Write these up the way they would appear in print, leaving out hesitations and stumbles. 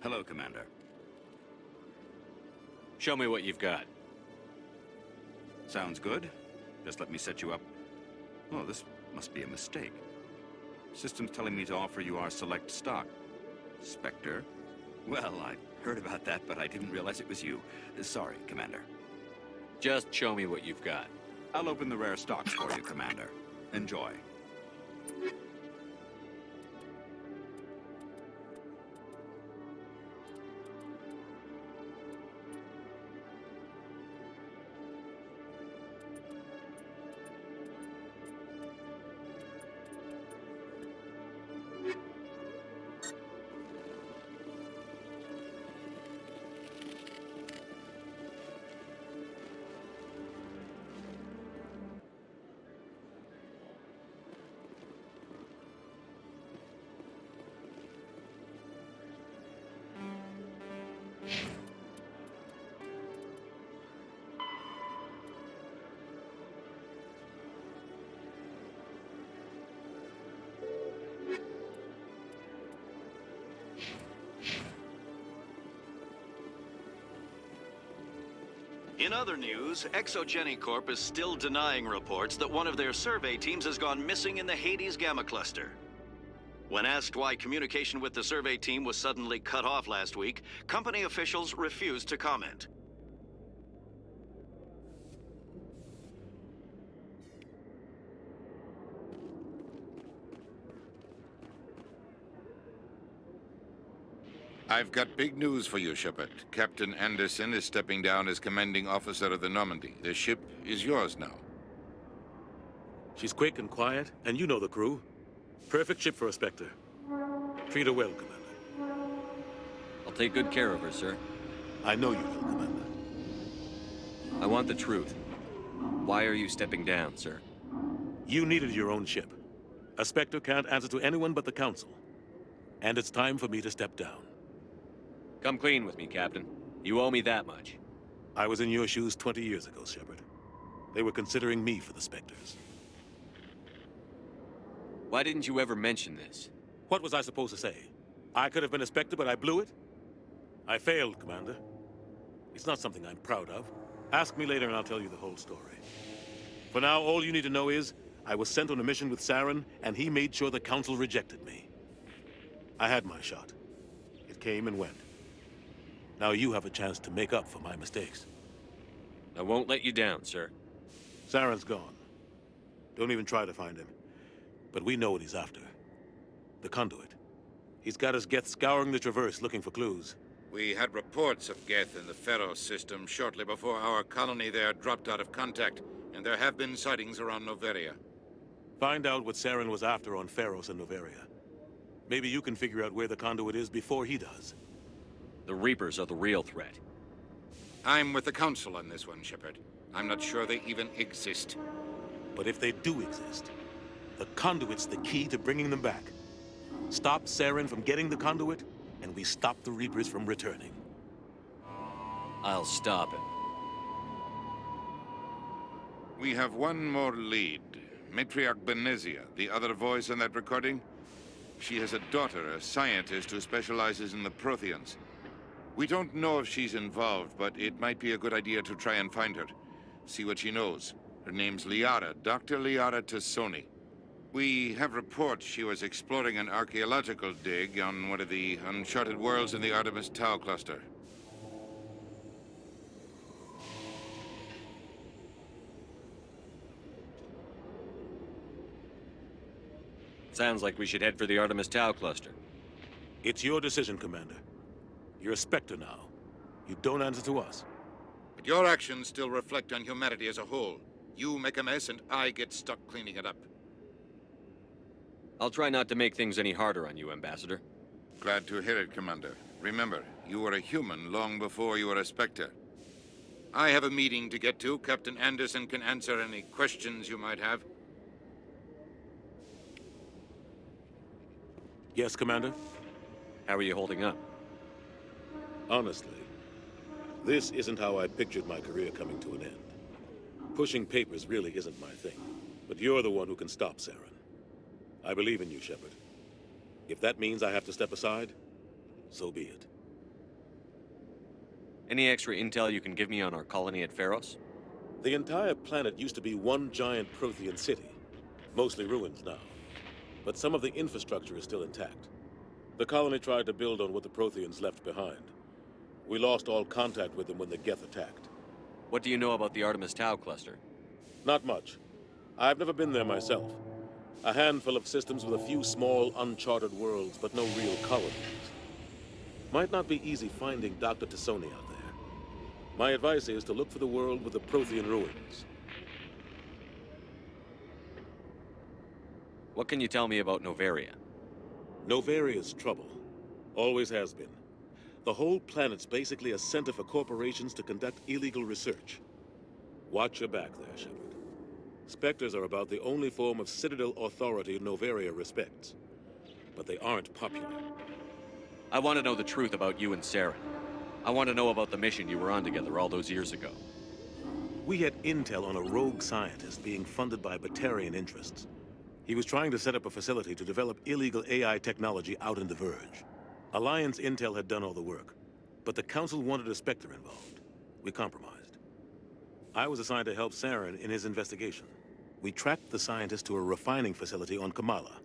Hello, Commander. Show me what you've got. Sounds good. Just let me set you up. Oh, this must be a mistake. System's telling me to offer you our select stock. Spectre? Well, I heard about that, but I didn't realize it was you. Sorry, Commander. Just show me what you've got. I'll open the rare stocks for you, Commander. Enjoy. In other news, Exogeny Corp is still denying reports that one of their survey teams has gone missing in the Hades Gamma Cluster. When asked why communication with the survey team was suddenly cut off last week, company officials refused to comment. I've got big news for you, Shepard. Captain Anderson is stepping down as commanding officer of the Normandy. The ship is yours now. She's quick and quiet, and you know the crew. Perfect ship for a Spectre. Treat her well, Commander. I'll take good care of her, sir. I know you will, Commander. I want the truth. Why are you stepping down, sir? You needed your own ship. A Spectre can't answer to anyone but the Council. And it's time for me to step down. Come clean with me, Captain. You owe me that much. I was in your shoes 20 years ago, Shepard. They were considering me for the Spectres. Why didn't you ever mention this? What was I supposed to say? I could have been a Spectre, but I blew it? I failed, Commander. It's not something I'm proud of. Ask me later and I'll tell you the whole story. For now, all you need to know is, I was sent on a mission with Saren, and he made sure the Council rejected me. I had my shot. It came and went. Now you have a chance to make up for my mistakes. I won't let you down, sir. Saren's gone. Don't even try to find him. But we know what he's after. The conduit. He's got us Geth scouring the Traverse looking for clues. We had reports of Geth in the Pharos system shortly before our colony there dropped out of contact, and there have been sightings around Noveria. Find out what Saren was after on Pharos and Noveria. Maybe you can figure out where the conduit is before he does. The Reapers are the real threat. I'm with the Council on this one, Shepard. I'm not sure they even exist. But if they do exist, the conduit's the key to bringing them back. Stop Saren from getting the conduit, and we stop the Reapers from returning. I'll stop him. We have one more lead. Matriarch Benezia, the other voice in that recording. She has a daughter, a scientist who specializes in the Protheans. We don't know if she's involved, but it might be a good idea to try and find her. See what she knows. Her name's Liara, Dr. Liara Tassoni. We have reports she was exploring an archaeological dig on one of the uncharted worlds in the Artemis Tau cluster. Sounds like we should head for the Artemis Tau cluster. It's your decision, Commander. You're a Spectre now. You don't answer to us. But your actions still reflect on humanity as a whole. You make a mess and I get stuck cleaning it up. I'll try not to make things any harder on you, Ambassador. Glad to hear it, Commander. Remember, you were a human long before you were a Spectre. I have a meeting to get to. Captain Anderson can answer any questions you might have. Yes, Commander? How are you holding up? Honestly, this isn't how I pictured my career coming to an end. Pushing papers really isn't my thing, but you're the one who can stop Saren. I believe in you, Shepard. If that means I have to step aside, so be it. Any extra intel you can give me on our colony at Pharos? The entire planet used to be one giant Prothean city, mostly ruins now. But some of the infrastructure is still intact. The colony tried to build on what the Protheans left behind. We lost all contact with them when the Geth attacked. What do you know about the Artemis Tau cluster? Not much. I've never been there myself. A handful of systems with a few small, uncharted worlds, but no real colonies. Might not be easy finding Dr. Tassoni out there. My advice is to look for the world with the Prothean ruins. What can you tell me about Novaria? Novaria's trouble. Always has been. The whole planet's basically a center for corporations to conduct illegal research. Watch your back there, Shepard. Spectres are about the only form of Citadel authority Novaria respects. But they aren't popular. I want to know the truth about you and Saren. I want to know about the mission you were on together all those years ago. We had intel on a rogue scientist being funded by Batarian interests. He was trying to set up a facility to develop illegal AI technology out in the Verge. Alliance intel had done all the work, but the Council wanted a Spectre involved. We compromised. I was assigned to help Saren in his investigation. We tracked the scientist to a refining facility on Kamala.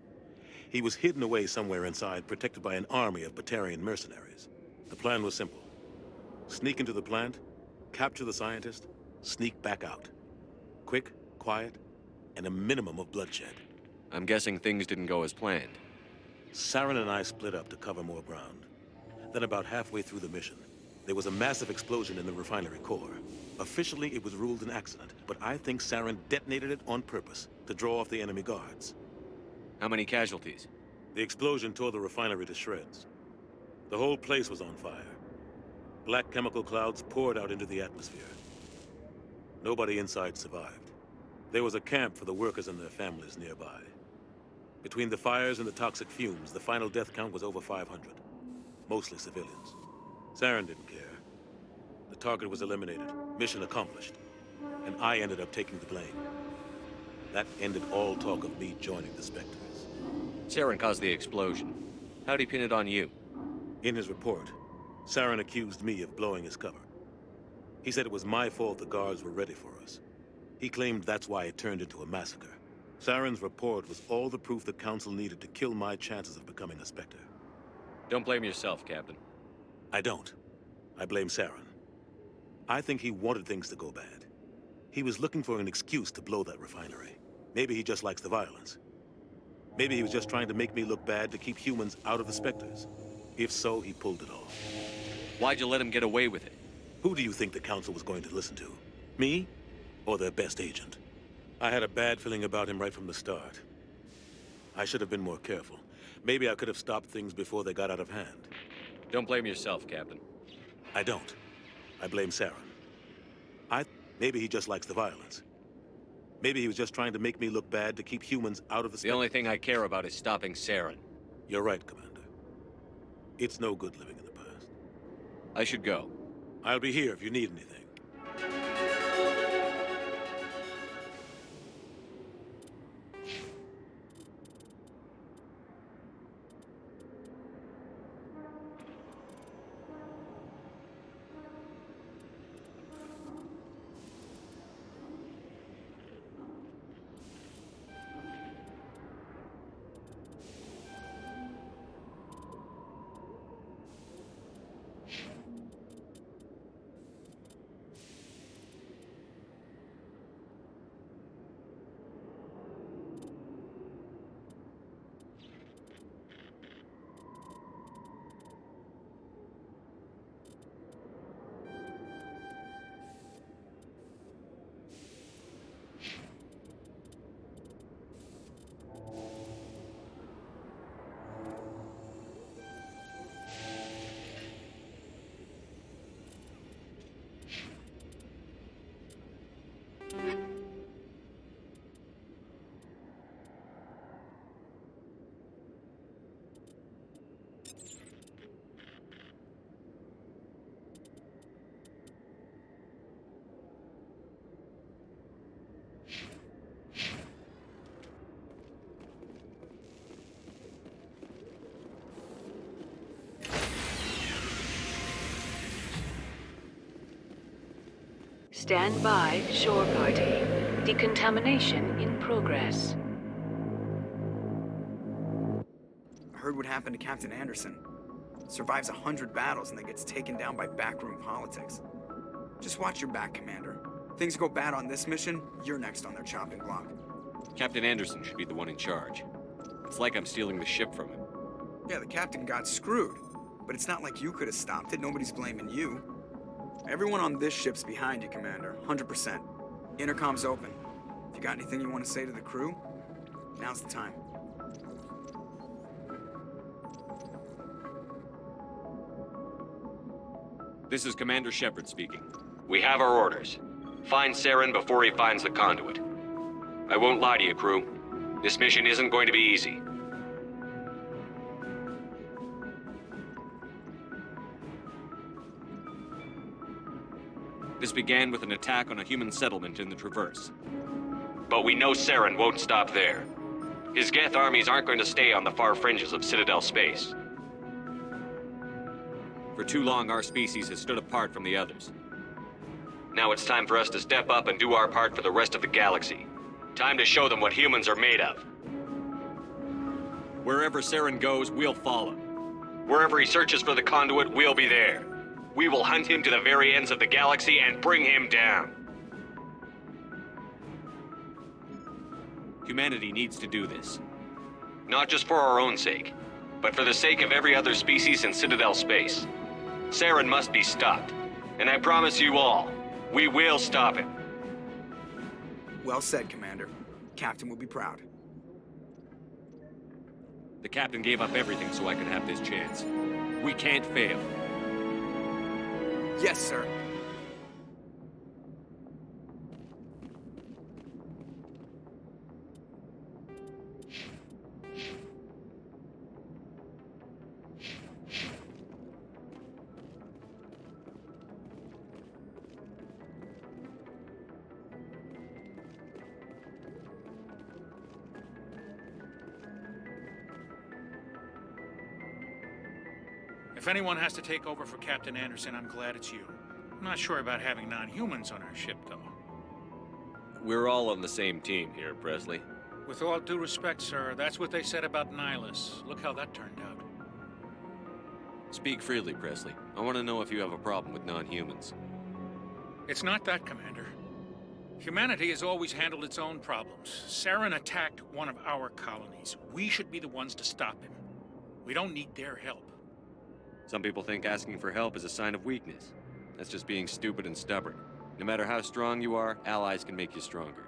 He was hidden away somewhere inside, protected by an army of Batarian mercenaries. The plan was simple. Sneak into the plant, capture the scientist, sneak back out. Quick, quiet, and a minimum of bloodshed. I'm guessing things didn't go as planned. Saren and I split up to cover more ground. Then about halfway through the mission, there was a massive explosion in the refinery core. Officially, it was ruled an accident, but I think Saren detonated it on purpose to draw off the enemy guards. How many casualties? The explosion tore the refinery to shreds. The whole place was on fire. Black chemical clouds poured out into the atmosphere. Nobody inside survived. There was a camp for the workers and their families nearby. Between the fires and the toxic fumes, the final death count was over 500. Mostly civilians. Saren didn't care. The target was eliminated, mission accomplished. And I ended up taking the blame. That ended all talk of me joining the Spectres. Saren caused the explosion. How'd he pin it on you? In his report, Saren accused me of blowing his cover. He said it was my fault the guards were ready for us. He claimed that's why it turned into a massacre. Saren's report was all the proof the Council needed to kill my chances of becoming a Spectre. Don't blame yourself, Captain. I don't. I blame Saren. I think he wanted things to go bad. He was looking for an excuse to blow that refinery. Maybe he just likes the violence. Maybe he was just trying to make me look bad to keep humans out of the Spectres. If so, he pulled it off. Why'd you let him get away with it? Who do you think the Council was going to listen to? Me? Or their best agent? I had a bad feeling about him right from the start. I should have been more careful. Maybe I could have stopped things before they got out of hand. Don't blame yourself, Captain. I don't. I blame Saren. Maybe he just likes the violence. Maybe he was just trying to make me look bad to keep humans out of the... The only thing I care about is stopping Saren. You're right, Commander. It's no good living in the past. I should go. I'll be here if you need anything. Stand by, shore party. Decontamination in progress. I heard what happened to Captain Anderson. Survives 100 battles and then gets taken down by backroom politics. Just watch your back, Commander. Things go bad on this mission, you're next on their chopping block. Captain Anderson should be the one in charge. It's like I'm stealing the ship from him. Yeah, the captain got screwed. But it's not like you could have stopped it. Nobody's blaming you. Everyone on this ship's behind you, Commander. 100%. Intercom's open. If you got anything you want to say to the crew, now's the time. This is Commander Shepard speaking. We have our orders. Find Saren before he finds the conduit. I won't lie to you, crew. This mission isn't going to be easy. This began with an attack on a human settlement in the Traverse. But we know Saren won't stop there. His Geth armies aren't going to stay on the far fringes of Citadel space. For too long, our species has stood apart from the others. Now it's time for us to step up and do our part for the rest of the galaxy. Time to show them what humans are made of. Wherever Saren goes, we'll follow. Wherever he searches for the conduit, we'll be there. We will hunt him to the very ends of the galaxy and bring him down. Humanity needs to do this. Not just for our own sake, but for the sake of every other species in Citadel space. Saren must be stopped. And I promise you all, we will stop him. Well said, Commander. Captain will be proud. The captain gave up everything so I could have this chance. We can't fail. Yes, sir. If anyone has to take over for Captain Anderson, I'm glad it's you. I'm not sure about having non-humans on our ship, though. We're all on the same team here, Presley. With all due respect, sir, that's what they said about Nihilus. Look how that turned out. Speak freely, Presley. I want to know if you have a problem with non-humans. It's not that, Commander. Humanity has always handled its own problems. Saren attacked one of our colonies. We should be the ones to stop him. We don't need their help. Some people think asking for help is a sign of weakness. That's just being stupid and stubborn. No matter how strong you are, allies can make you stronger.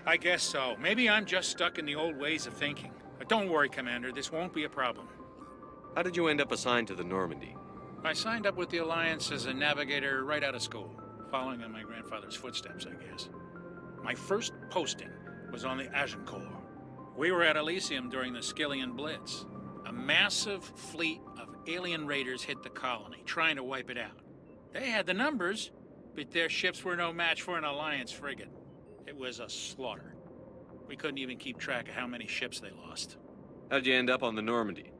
I guess so. Maybe I'm just stuck in the old ways of thinking. But don't worry, Commander. This won't be a problem. How did you end up assigned to the Normandy? I signed up with the Alliance as a navigator right out of school, following in my grandfather's footsteps, I guess. My first posting was on the Agincourt. We were at Elysium during the Skillian Blitz. A massive fleet of alien raiders hit the colony, trying to wipe it out. They had the numbers, but their ships were no match for an Alliance frigate. It was a slaughter. We couldn't even keep track of how many ships they lost. How'd you end up on the Normandy?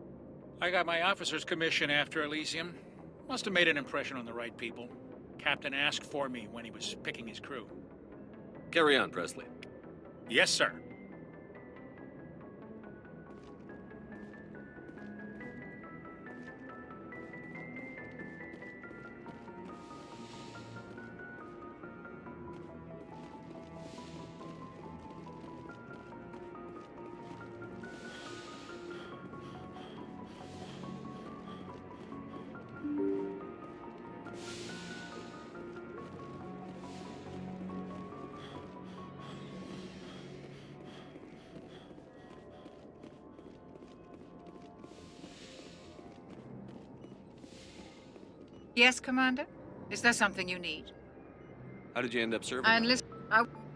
I got my officer's commission after Elysium. Must have made an impression on the right people. Captain asked for me when he was picking his crew. Carry on, Presley. Yes, sir. Yes, Commander? Is there something you need? How did you end up serving? I enlisted.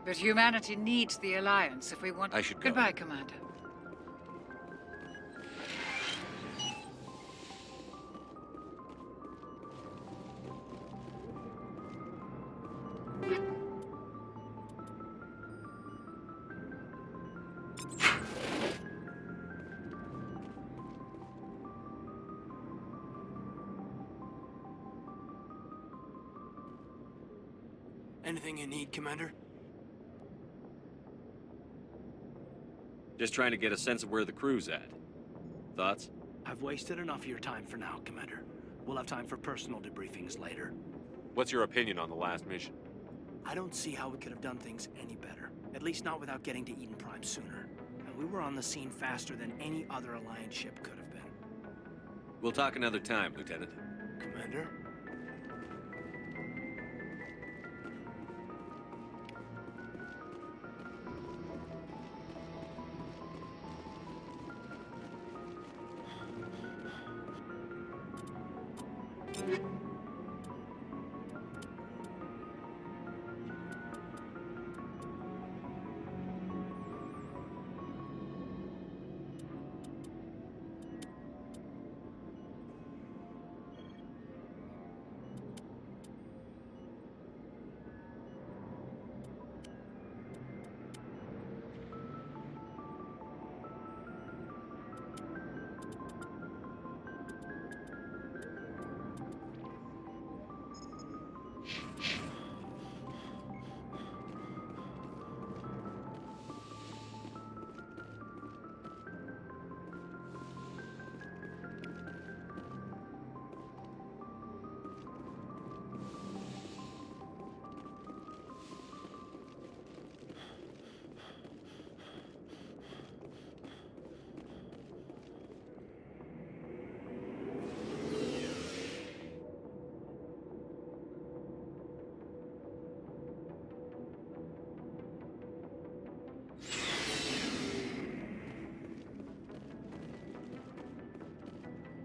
But humanity needs the Alliance if we want. I should go. Goodbye, Commander. Anything you need, Commander? Just trying to get a sense of where the crew's at. Thoughts? I've wasted enough of your time for now, Commander. We'll have time for personal debriefings later. What's your opinion on the last mission? I don't see how we could have done things any better. At least not without getting to Eden Prime sooner. And we were on the scene faster than any other Alliance ship could have been. We'll talk another time, Lieutenant. Commander?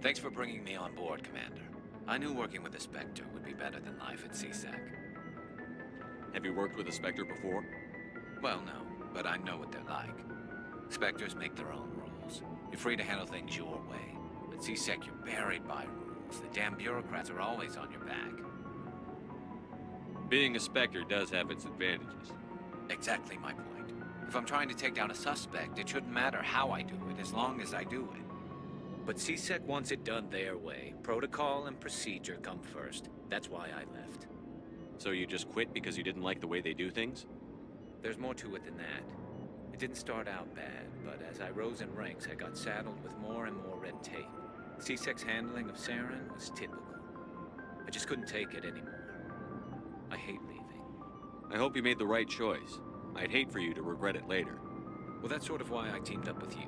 Thanks for bringing me on board, Commander. I knew working with the Spectre would be better than life at CSEC. Have you worked with a Spectre before? Well, no, but I know what they're like. Spectres make their own rules. You're free to handle things your way. At CSEC, you're buried by rules. The damn bureaucrats are always on your back. Being a Spectre does have its advantages. Exactly my point. If I'm trying to take down a suspect, it shouldn't matter how I do it, as long as I do it. But CSEC wants it done their way. Protocol and procedure come first. That's why I left. So you just quit because you didn't like the way they do things? There's more to it than that. It didn't start out bad, but as I rose in ranks, I got saddled with more and more red tape. CSEC's handling of Saren was typical. I just couldn't take it anymore. I hate leaving. I hope you made the right choice. I'd hate for you to regret it later. Well, that's sort of why I teamed up with you.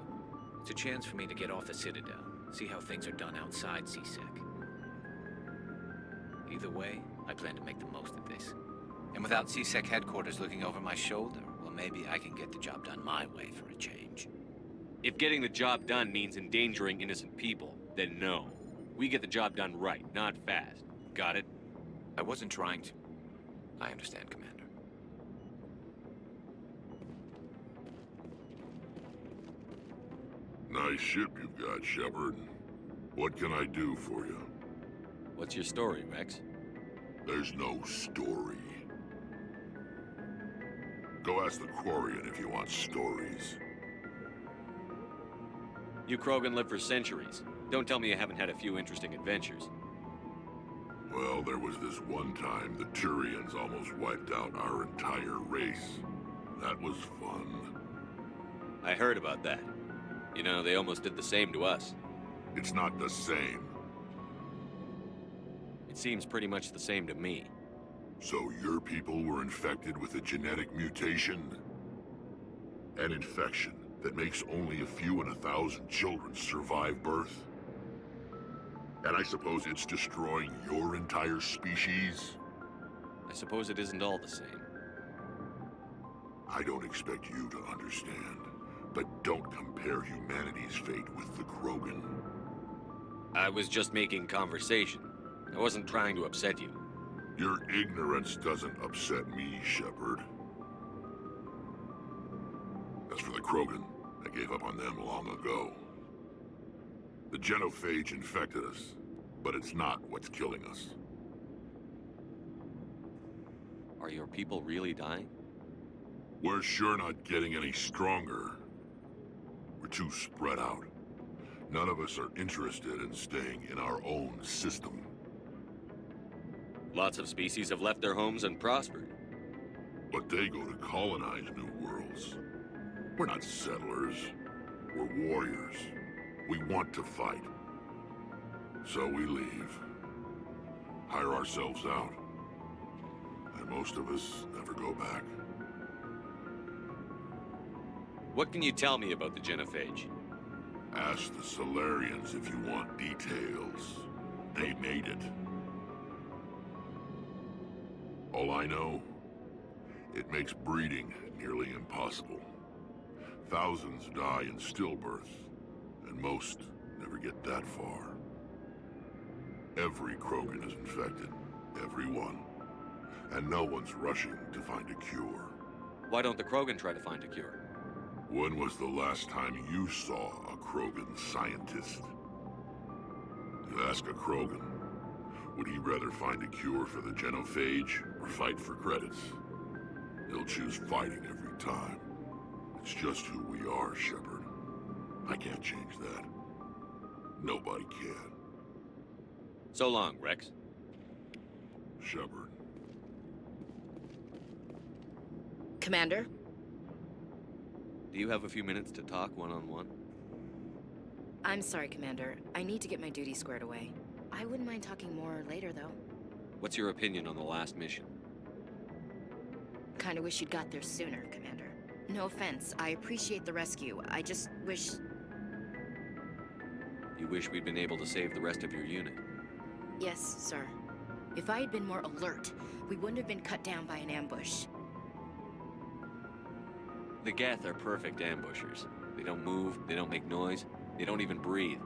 It's a chance for me to get off the Citadel, see how things are done outside CSEC. Either way, I plan to make the most of this. And without CSEC headquarters looking over my shoulder, well, maybe I can get the job done my way for a change. If getting the job done means endangering innocent people, then no. We get the job done right, not fast. Got it? I wasn't trying to. I understand, Commander. Nice ship you've got, Shepard. What can I do for you? What's your story, Rex? There's no story. Go ask the Quarian if you want stories. You Krogan live for centuries. Don't tell me you haven't had a few interesting adventures. Well, there was this one time the Turians almost wiped out our entire race. That was fun. I heard about that. You know, they almost did the same to us. It's not the same. It seems pretty much the same to me. So your people were infected with a genetic mutation? An infection that makes only a few in 1,000 children survive birth? And I suppose it's destroying your entire species? I suppose it isn't all the same. I don't expect you to understand. But don't compare humanity's fate with the Krogan. I was just making conversation. I wasn't trying to upset you. Your ignorance doesn't upset me, Shepard. As for the Krogan, I gave up on them long ago. The genophage infected us, but it's not what's killing us. Are your people really dying? We're sure not getting any stronger. We're too spread out. None of us are interested in staying in our own system. Lots of species have left their homes and prospered. But they go to colonize new worlds. We're not settlers. We're warriors. We want to fight. So we leave. Hire ourselves out. And most of us never go back. What can you tell me about the genophage? Ask the Solarians if you want details. They made it. All I know, it makes breeding nearly impossible. Thousands die in stillbirth, and most never get that far. Every Krogan is infected. Every one. And no one's rushing to find a cure. Why don't the Krogan try to find a cure? When was the last time you saw a Krogan scientist? You ask a Krogan, would he rather find a cure for the genophage or fight for credits? He'll choose fighting every time. It's just who we are, Shepard. I can't change that. Nobody can. So long, Rex. Shepard. Commander? Do you have a few minutes to talk one-on-one? I'm sorry, Commander. I need to get my duty squared away. I wouldn't mind talking more later, though. What's your opinion on the last mission? Kinda wish you'd got there sooner, Commander. No offense, I appreciate the rescue. I just wish... You wish we'd been able to save the rest of your unit? Yes, sir. If I had been more alert, we wouldn't have been cut down by an ambush. The Geth are perfect ambushers. They don't move, they don't make noise, they don't even breathe.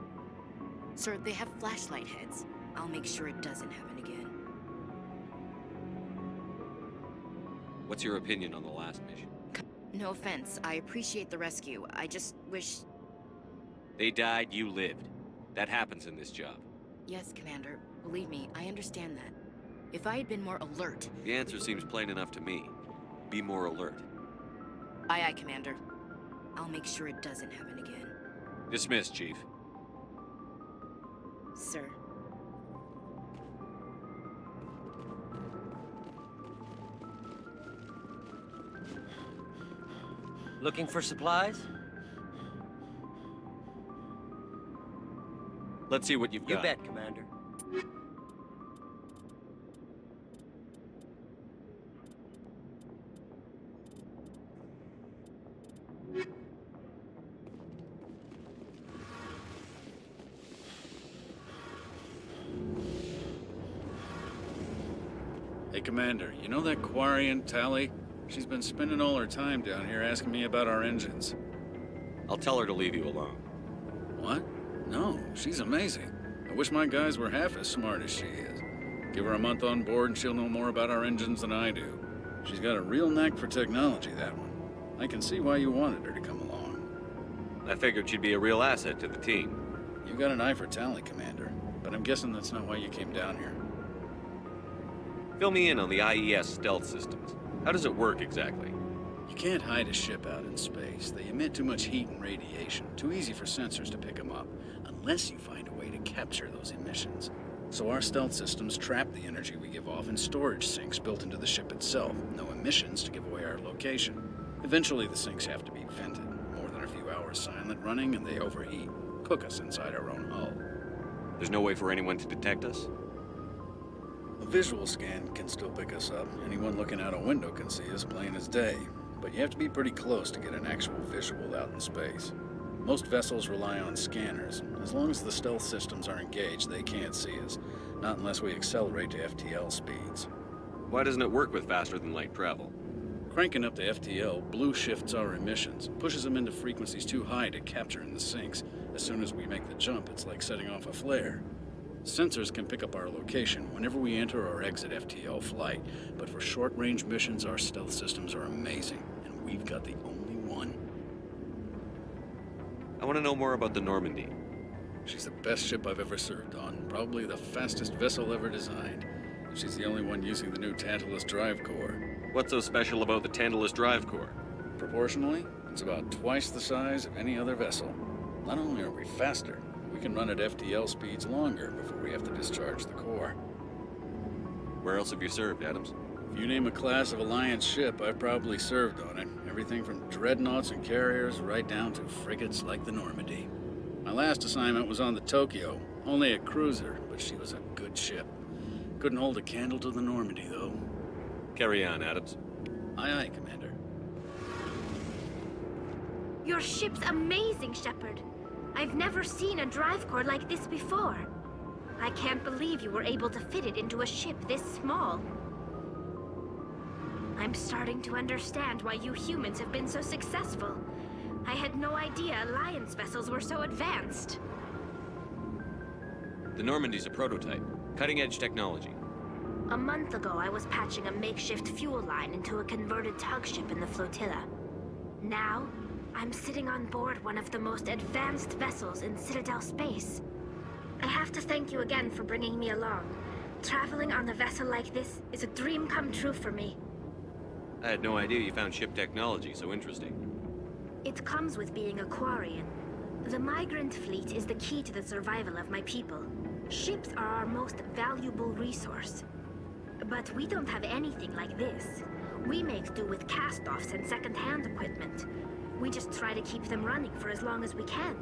Sir, they have flashlight heads. I'll make sure it doesn't happen again. What's your opinion on the last mission? No offense, I appreciate the rescue. I just wish... They died, you lived. That happens in this job. Yes, Commander. Believe me, I understand that. If I had been more alert... The answer seems plain enough to me. Be more alert. Aye, aye, Commander. I'll make sure it doesn't happen again. Dismissed, Chief. Sir. Looking for supplies? Let's see what you've got. You bet, Commander. Hey, Commander, you know that Quarian, Tally? She's been spending all her time down here asking me about our engines. I'll tell her to leave you alone. What? No, she's amazing. I wish my guys were half as smart as she is. Give her a month on board and she'll know more about our engines than I do. She's got a real knack for technology, that one. I can see why you wanted her to come along. I figured she'd be a real asset to the team. You got an eye for Tally, Commander, but I'm guessing that's not why you came down here. Fill me in on the IES stealth systems. How does it work exactly? You can't hide a ship out in space. They emit too much heat and radiation. Too easy for sensors to pick them up, unless you find a way to capture those emissions. So our stealth systems trap the energy we give off in storage sinks built into the ship itself. No emissions to give away our location. Eventually the sinks have to be vented. More than a few hours silent running and they overheat. Cook us inside our own hull. There's no way for anyone to detect us? A visual scan can still pick us up. Anyone looking out a window can see us plain as day. But you have to be pretty close to get an actual visual out in space. Most vessels rely on scanners. As long as the stealth systems are engaged, they can't see us. Not unless we accelerate to FTL speeds. Why doesn't it work with faster than light travel? Cranking up to FTL blue shifts our emissions, pushes them into frequencies too high to capture in the sinks. As soon as we make the jump, it's like setting off a flare. Sensors can pick up our location whenever we enter or exit FTL flight, but for short-range missions, our stealth systems are amazing, and we've got the only one. I want to know more about the Normandy. She's the best ship I've ever served on, probably the fastest vessel ever designed. She's the only one using the new Tantalus drive core. What's so special about the Tantalus drive core? Proportionally, it's about twice the size of any other vessel. Not only are we faster, we can run at FTL speeds longer before we have to discharge the core. Where else have you served, Adams? If you name a class of Alliance ship, I've probably served on it. Everything from dreadnoughts and carriers right down to frigates like the Normandy. My last assignment was on the Tokyo. Only a cruiser, but she was a good ship. Couldn't hold a candle to the Normandy, though. Carry on, Adams. Aye, aye, Commander. Your ship's amazing, Shepard. I've never seen a drive core like this before. I can't believe you were able to fit it into a ship this small. I'm starting to understand why you humans have been so successful. I had no idea Alliance vessels were so advanced. The Normandy's a prototype. Cutting-edge technology. A month ago, I was patching a makeshift fuel line into a converted tug ship in the flotilla. Now, I'm sitting on board one of the most advanced vessels in Citadel space. I have to thank you again for bringing me along. Traveling on a vessel like this is a dream come true for me. I had no idea you found ship technology so interesting. It comes with being a Quarian. The migrant fleet is the key to the survival of my people. Ships are our most valuable resource. But we don't have anything like this. We make do with cast-offs and second-hand equipment. We just try to keep them running for as long as we can.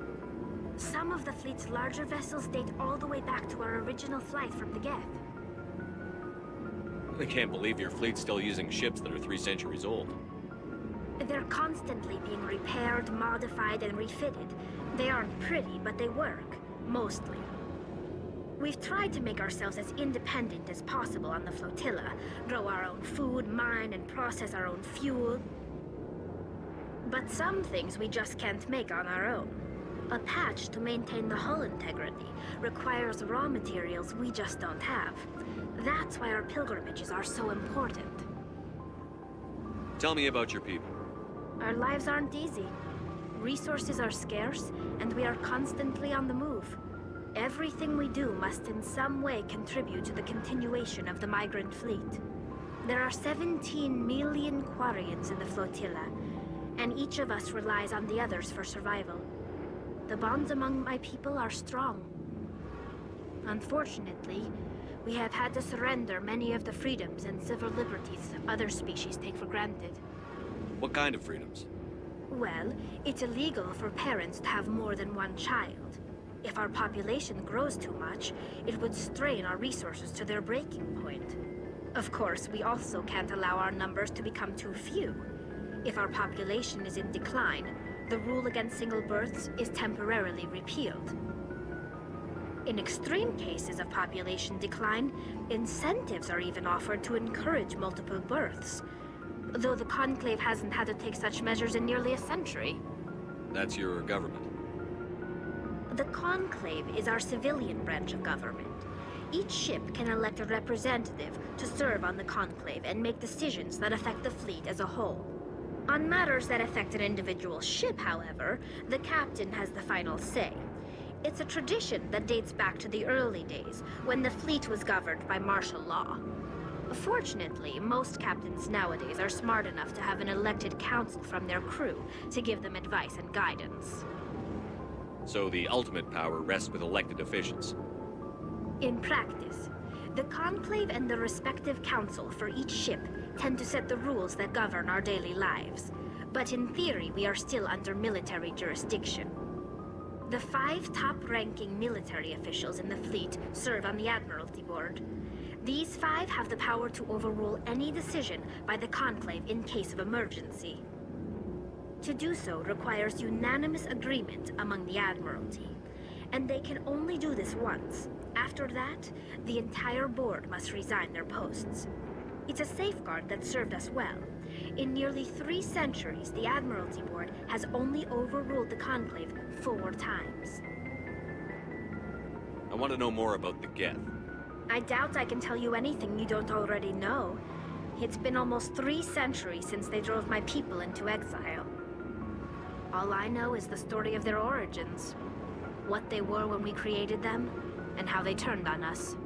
Some of the fleet's larger vessels date all the way back to our original flight from the Geth. I can't believe your fleet's still using ships that are 3 centuries old. They're constantly being repaired, modified, and refitted. They aren't pretty, but they work. Mostly. We've tried to make ourselves as independent as possible on the flotilla, grow our own food, mine, and process our own fuel. But some things we just can't make on our own. A patch to maintain the hull integrity requires raw materials we just don't have. That's why our pilgrimages are so important. Tell me about your people. Our lives aren't easy. Resources are scarce, and we are constantly on the move. Everything we do must in some way contribute to the continuation of the migrant fleet. There are 17 million Quarians in the flotilla, and each of us relies on the others for survival. The bonds among my people are strong. Unfortunately, we have had to surrender many of the freedoms and civil liberties other species take for granted. What kind of freedoms? Well, it's illegal for parents to have more than one child. If our population grows too much, it would strain our resources to their breaking point. Of course, we also can't allow our numbers to become too few. If our population is in decline, the rule against single births is temporarily repealed. In extreme cases of population decline, incentives are even offered to encourage multiple births, though the Conclave hasn't had to take such measures in nearly a century. That's your government. The Conclave is our civilian branch of government. Each ship can elect a representative to serve on the Conclave and make decisions that affect the fleet as a whole. On matters that affect an individual ship, however, the captain has the final say. It's a tradition that dates back to the early days, when the fleet was governed by martial law. Fortunately, most captains nowadays are smart enough to have an elected council from their crew to give them advice and guidance. So the ultimate power rests with elected officials. In practice, the Conclave and the respective council for each ship tend to set the rules that govern our daily lives. But in theory, we are still under military jurisdiction. The 5 top-ranking military officials in the fleet serve on the Admiralty Board. These 5 have the power to overrule any decision by the Conclave in case of emergency. To do so requires unanimous agreement among the Admiralty, and they can only do this once. After that, the entire board must resign their posts. It's a safeguard that served us well. In nearly 3 centuries, the Admiralty Board has only overruled the Conclave 4 times. I want to know more about the Geth. I doubt I can tell you anything you don't already know. It's been almost 3 centuries since they drove my people into exile. All I know is the story of their origins, what they were when we created them, and how they turned on us.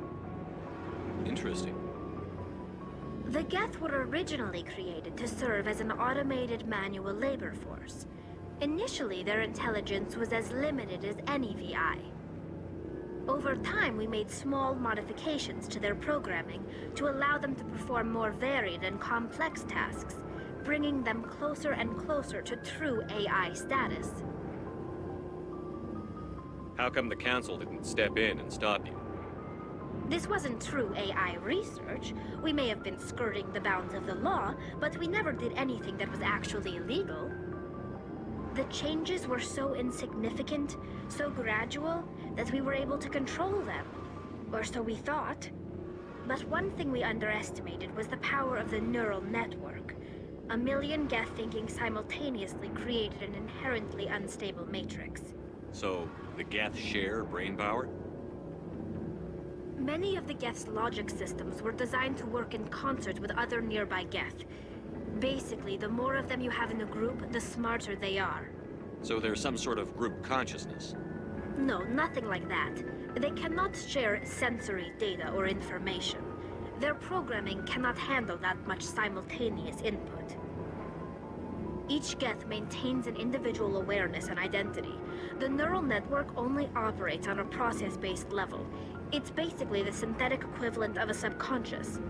Interesting. The Geth were originally created to serve as an automated manual labor force. Initially, their intelligence was as limited as any VI. Over time, we made small modifications to their programming to allow them to perform more varied and complex tasks, bringing them closer and closer to true AI status. How come the Council didn't step in and stop you? This wasn't true AI research. We may have been skirting the bounds of the law, but we never did anything that was actually illegal. The changes were so insignificant, so gradual, that we were able to control them. Or so we thought. But one thing we underestimated was the power of the neural network. A million Geth thinking simultaneously created an inherently unstable matrix. So, the Geth share brain power? Many of the Geth's logic systems were designed to work in concert with other nearby Geth. Basically, the more of them you have in a group, the smarter they are. So there's some sort of group consciousness? No, nothing like that. They cannot share sensory data or information. Their programming cannot handle that much simultaneous input. Each Geth maintains an individual awareness and identity. The neural network only operates on a process-based level. It's basically the synthetic equivalent of a subconscious.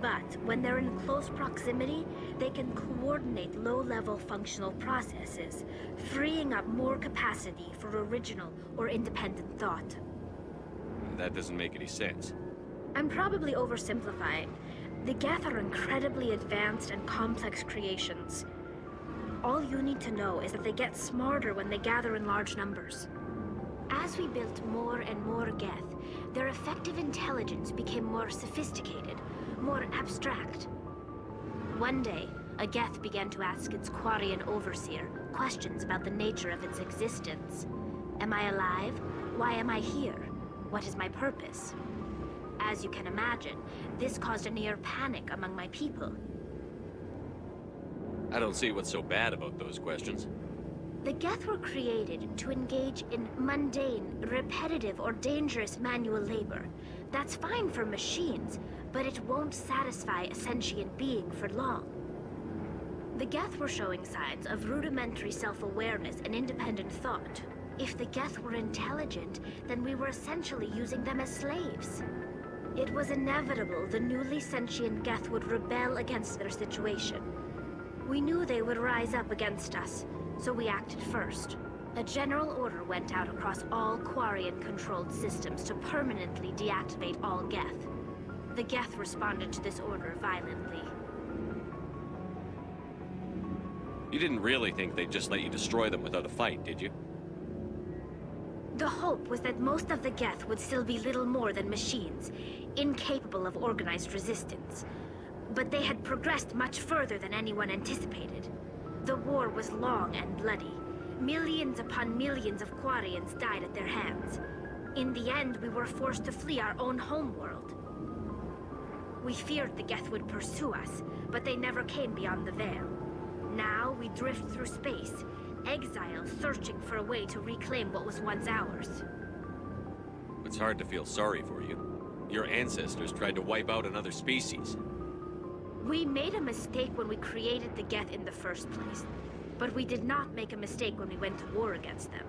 But when they're in close proximity, they can coordinate low-level functional processes, freeing up more capacity for original or independent thought. That doesn't make any sense. I'm probably oversimplifying. The Geth are incredibly advanced and complex creations. All you need to know is that they get smarter when they gather in large numbers. As we built more and more Geth, their effective intelligence became more sophisticated, more abstract. One day, a Geth began to ask its Quarian overseer questions about the nature of its existence. Am I alive? Why am I here? What is my purpose? As you can imagine, this caused a near panic among my people. I don't see what's so bad about those questions. The Geth were created to engage in mundane, repetitive, or dangerous manual labor. That's fine for machines, but it won't satisfy a sentient being for long. The Geth were showing signs of rudimentary self-awareness and independent thought. If the Geth were intelligent, then we were essentially using them as slaves. It was inevitable the newly sentient Geth would rebel against their situation. We knew they would rise up against us, so we acted first. A general order went out across all Quarian-controlled systems to permanently deactivate all Geth. The Geth responded to this order violently. You didn't really think they'd just let you destroy them without a fight, did you? The hope was that most of the Geth would still be little more than machines, incapable of organized resistance. But they had progressed much further than anyone anticipated. The war was long and bloody. Millions upon millions of Quarians died at their hands. In the end, we were forced to flee our own homeworld. We feared the Geth would pursue us, but they never came beyond the Veil. Now we drift through space, exile searching for a way to reclaim what was once ours. It's hard to feel sorry for you. Your ancestors tried to wipe out another species. We made a mistake when we created the Geth in the first place, but we did not make a mistake when we went to war against them.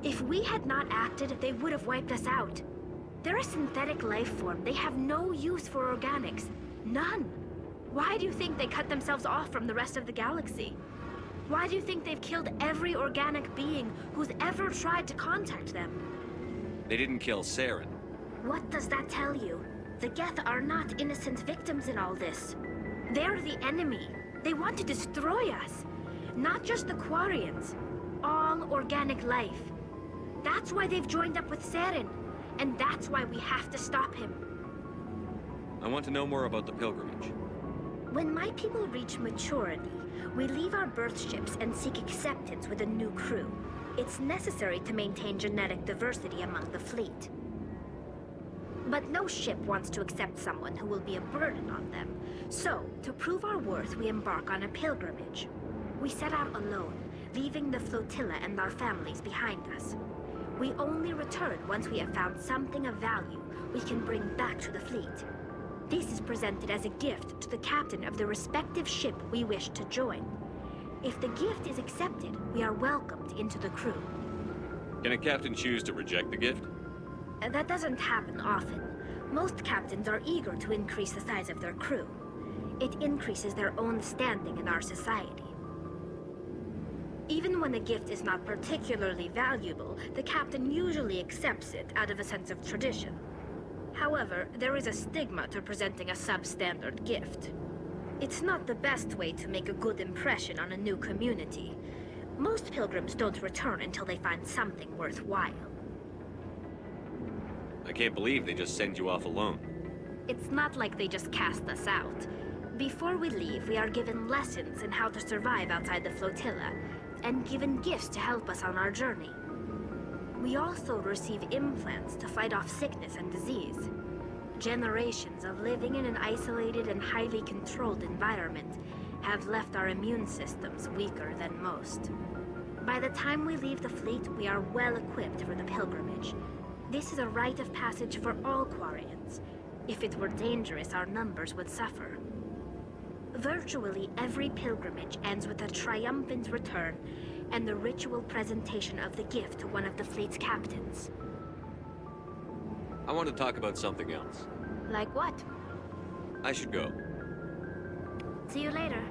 If we had not acted, they would have wiped us out. They're a synthetic life form. They have no use for organics. None. Why do you think they cut themselves off from the rest of the galaxy? Why do you think they've killed every organic being who's ever tried to contact them? They didn't kill Saren. What does that tell you? The Geth are not innocent victims in all this. They're the enemy. They want to destroy us. Not just the Quarians. All organic life. That's why they've joined up with Saren. And that's why we have to stop him. I want to know more about the pilgrimage. When my people reach maturity, we leave our birth ships and seek acceptance with a new crew. It's necessary to maintain genetic diversity among the fleet. But no ship wants to accept someone who will be a burden on them. So, to prove our worth, we embark on a pilgrimage. We set out alone, leaving the flotilla and our families behind us. We only return once we have found something of value we can bring back to the fleet. This is presented as a gift to the captain of the respective ship we wish to join. If the gift is accepted, we are welcomed into the crew. Can a captain choose to reject the gift? That doesn't happen often. Most captains are eager to increase the size of their crew. It increases their own standing in our society. Even when a gift is not particularly valuable, the captain usually accepts it out of a sense of tradition. However, there is a stigma to presenting a substandard gift. It's not the best way to make a good impression on a new community. Most pilgrims don't return until they find something worthwhile. I can't believe they just send you off alone. It's not like they just cast us out. Before we leave, we are given lessons in how to survive outside the flotilla, and given gifts to help us on our journey. We also receive implants to fight off sickness and disease. Generations of living in an isolated and highly controlled environment have left our immune systems weaker than most. By the time we leave the fleet, we are well equipped for the pilgrimage. This is a rite of passage for all Quarians. If it were dangerous, our numbers would suffer. Virtually every pilgrimage ends with a triumphant return and the ritual presentation of the gift to one of the fleet's captains. I want to talk about something else. Like what? I should go. See you later.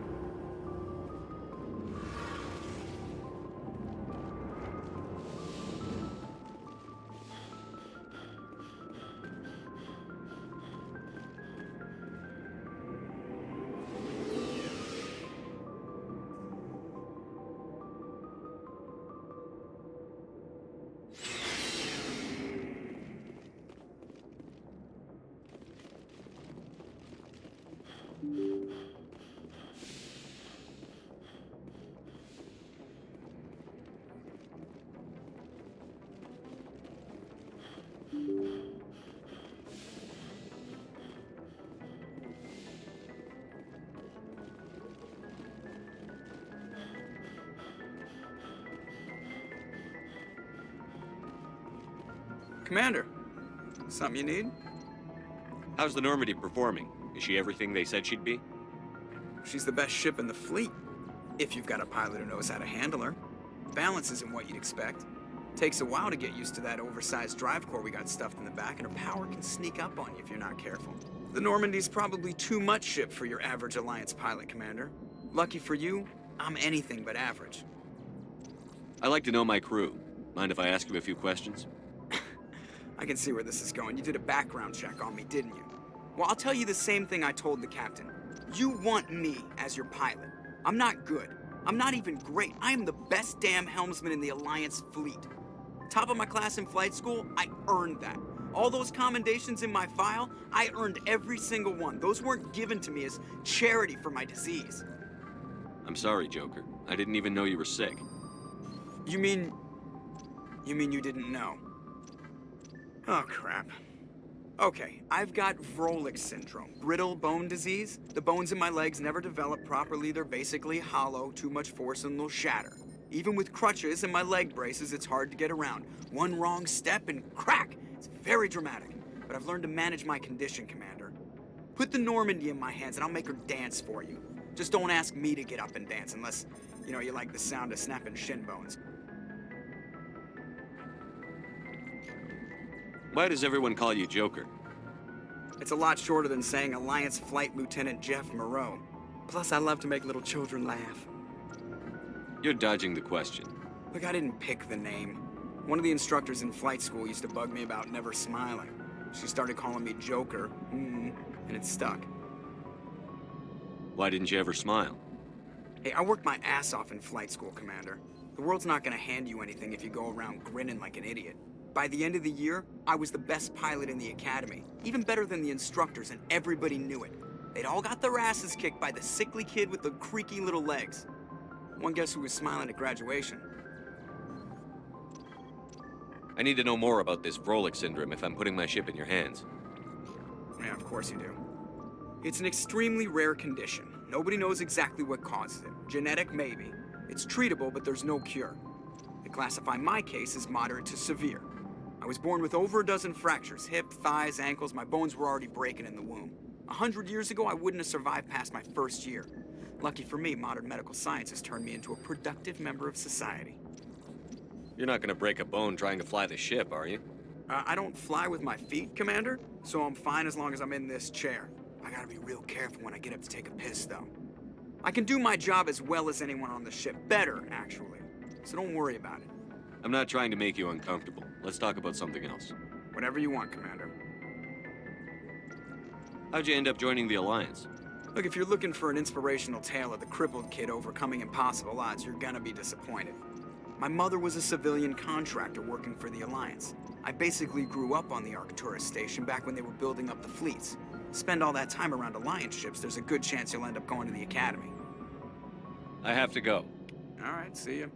Commander, something you need? How's the Normandy performing? Is she everything they said she'd be? She's the best ship in the fleet, if you've got a pilot who knows how to handle her. Balance isn't what you'd expect. Takes a while to get used to that oversized drive core we got stuffed in the back, and her power can sneak up on you if you're not careful. The Normandy's probably too much ship for your average Alliance pilot, Commander. Lucky for you, I'm anything but average. I like to know my crew. Mind if I ask you a few questions? I can see where this is going. You did a background check on me, didn't you? Well, I'll tell you the same thing I told the captain. You want me as your pilot. I'm not good. I'm not even great. I am the best damn helmsman in the Alliance fleet. Top of my class in flight school, I earned that. All those commendations in my file, I earned every single one. Those weren't given to me as charity for my disease. I'm sorry, Joker. I didn't even know you were sick. You mean you didn't know? Oh, crap. Okay, I've got Vrolik syndrome, brittle bone disease. The bones in my legs never develop properly. They're basically hollow, too much force and they'll shatter. Even with crutches and my leg braces, it's hard to get around. One wrong step and crack! It's very dramatic. But I've learned to manage my condition, Commander. Put the Normandy in my hands and I'll make her dance for you. Just don't ask me to get up and dance unless, you like the sound of snapping shin bones. Why does everyone call you Joker? It's a lot shorter than saying Alliance Flight Lieutenant Jeff Moreau. Plus, I love to make little children laugh. You're dodging the question. Look, I didn't pick the name. One of the instructors in flight school used to bug me about never smiling. She started calling me Joker, and it stuck. Why didn't you ever smile? Hey, I worked my ass off in flight school, Commander. The world's not gonna hand you anything if you go around grinning like an idiot. By the end of the year, I was the best pilot in the academy. Even better than the instructors, and everybody knew it. They'd all got their asses kicked by the sickly kid with the creaky little legs. One guess who was smiling at graduation? I need to know more about this Vrolik syndrome if I'm putting my ship in your hands. Yeah, of course you do. It's an extremely rare condition. Nobody knows exactly what causes it. Genetic, maybe. It's treatable, but there's no cure. They classify my case as moderate to severe. I was born with over a dozen fractures, hip, thighs, ankles. My bones were already breaking in the womb. 100 years ago, I wouldn't have survived past my first year. Lucky for me, modern medical science has turned me into a productive member of society. You're not gonna break a bone trying to fly the ship, are you? I don't fly with my feet, Commander, so I'm fine as long as I'm in this chair. I gotta be real careful when I get up to take a piss, though. I can do my job as well as anyone on the ship. Better, actually. So don't worry about it. I'm not trying to make you uncomfortable. Let's talk about something else. Whatever you want, Commander. How'd you end up joining the Alliance? Look, if you're looking for an inspirational tale of the crippled kid overcoming impossible odds, you're gonna be disappointed. My mother was a civilian contractor working for the Alliance. I basically grew up on the Arcturus station back when they were building up the fleets. Spend all that time around Alliance ships, there's a good chance you'll end up going to the Academy. I have to go. All right, see ya.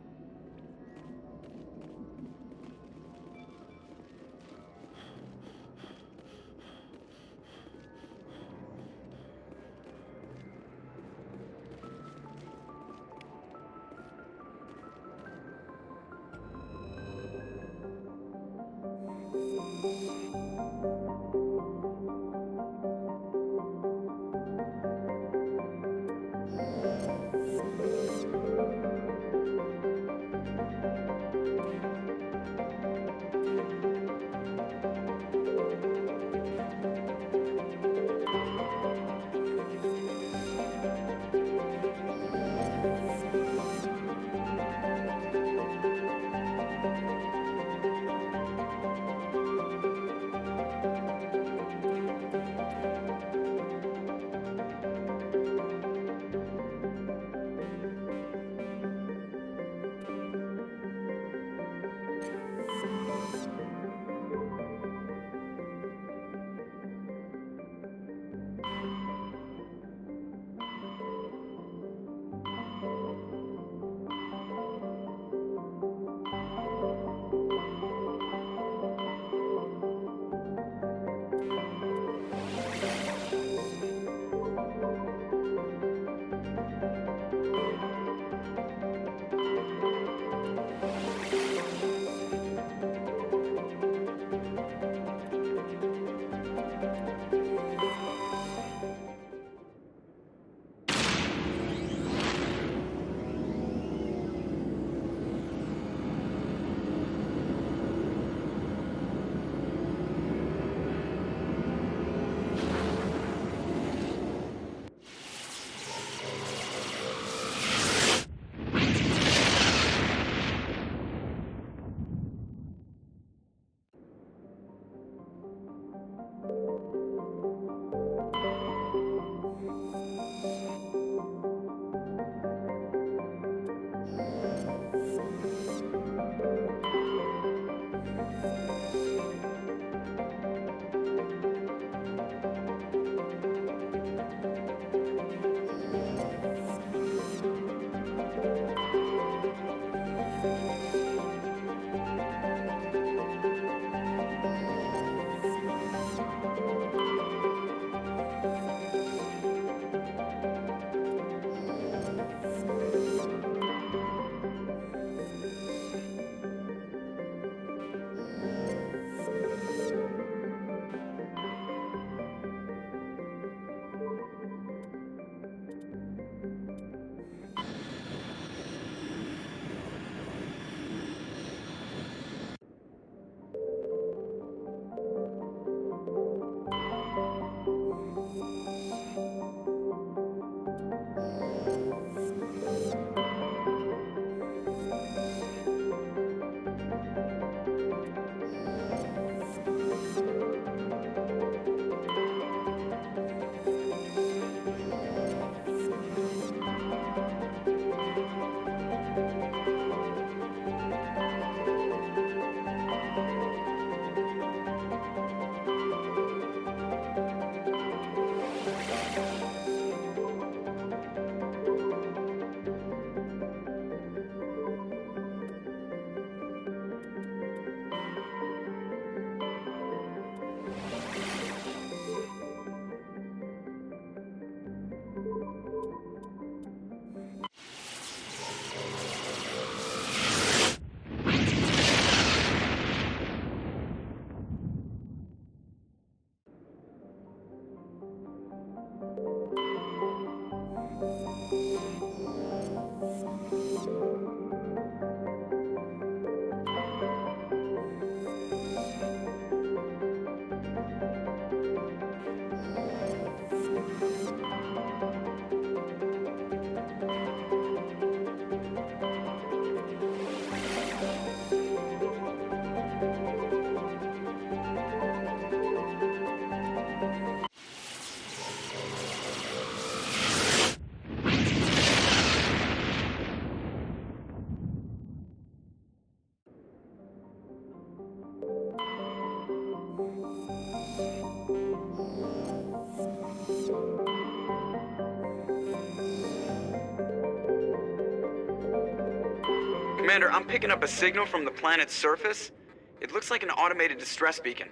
Commander, I'm picking up a signal from the planet's surface. It looks like an automated distress beacon.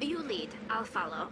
You lead. I'll follow.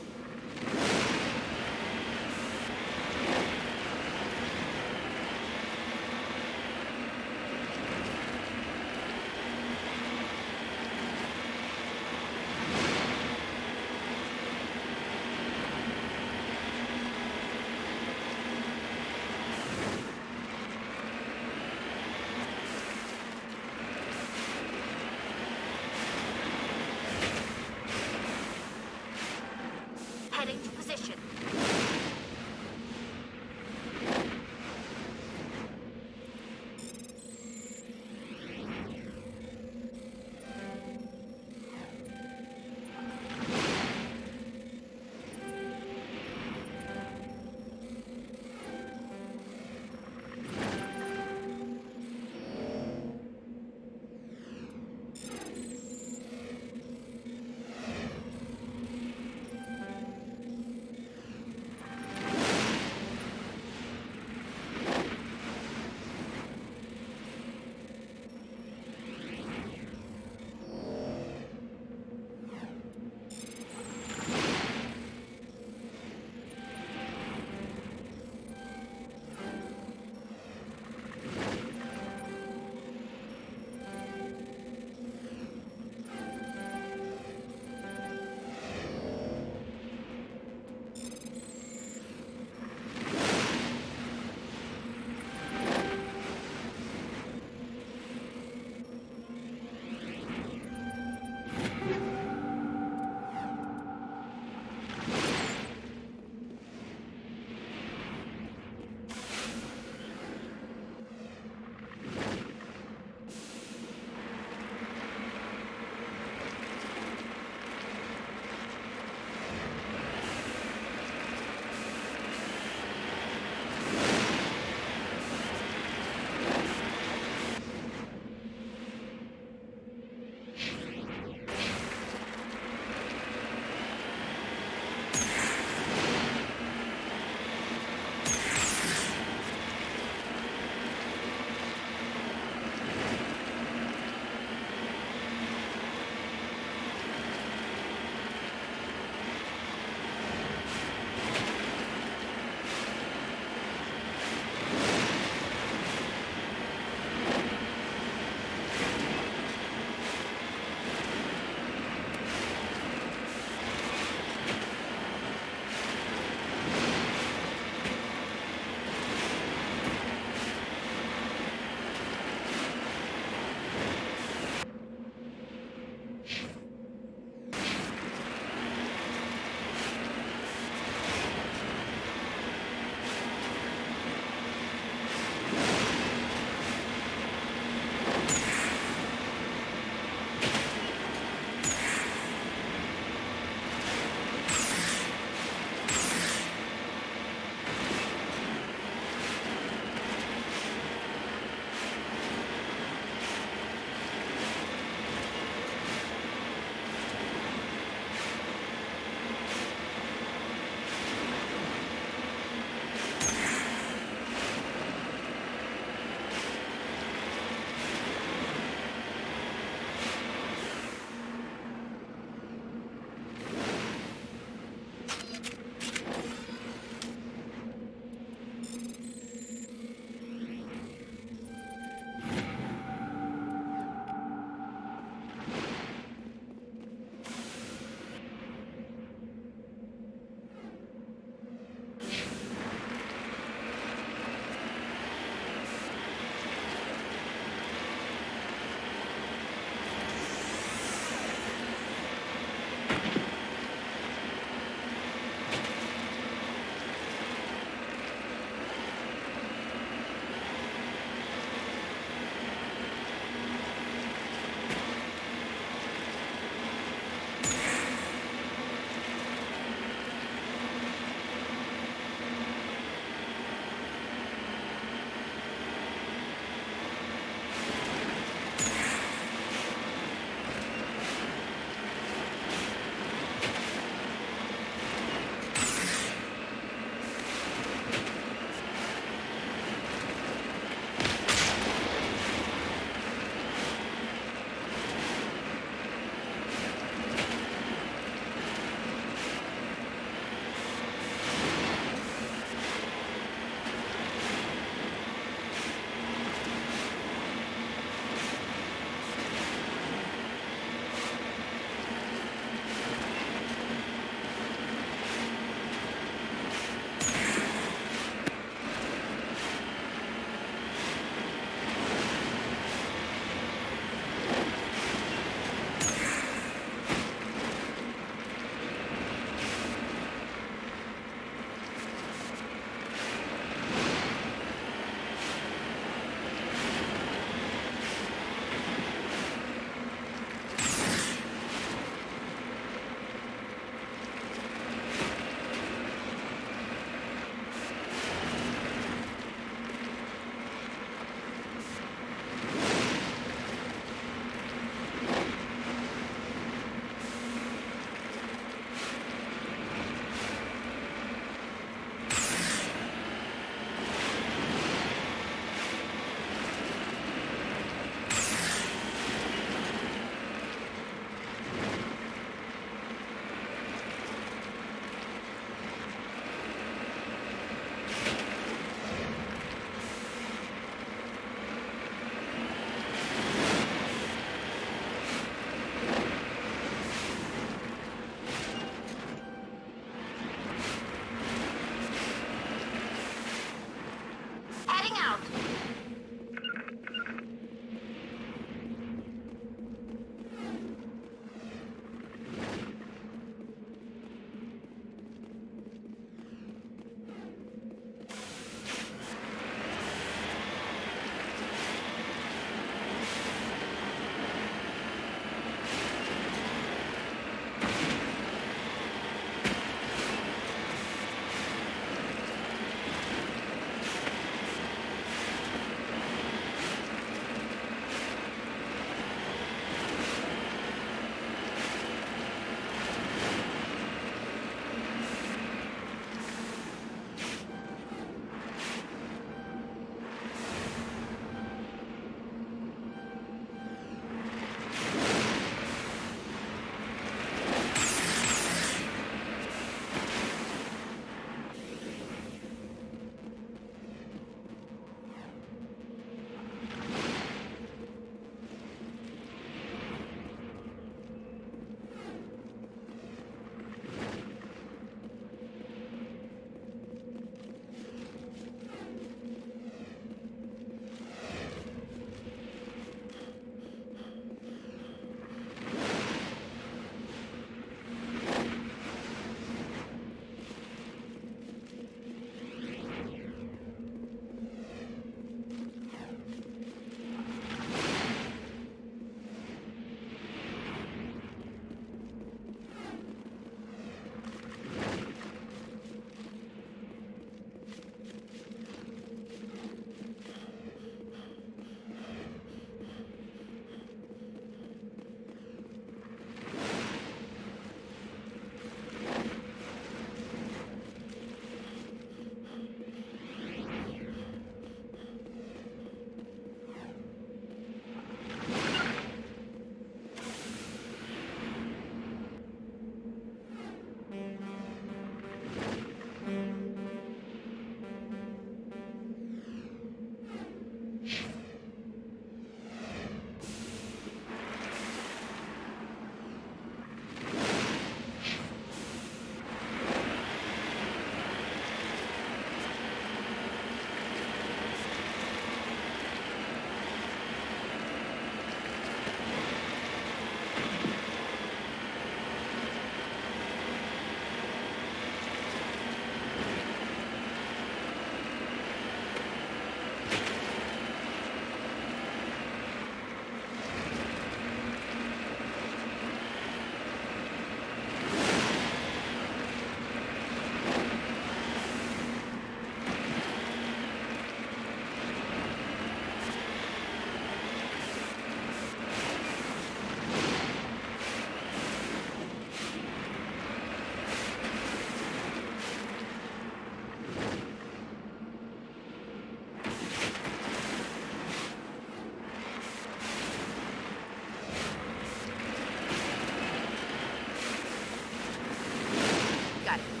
got it.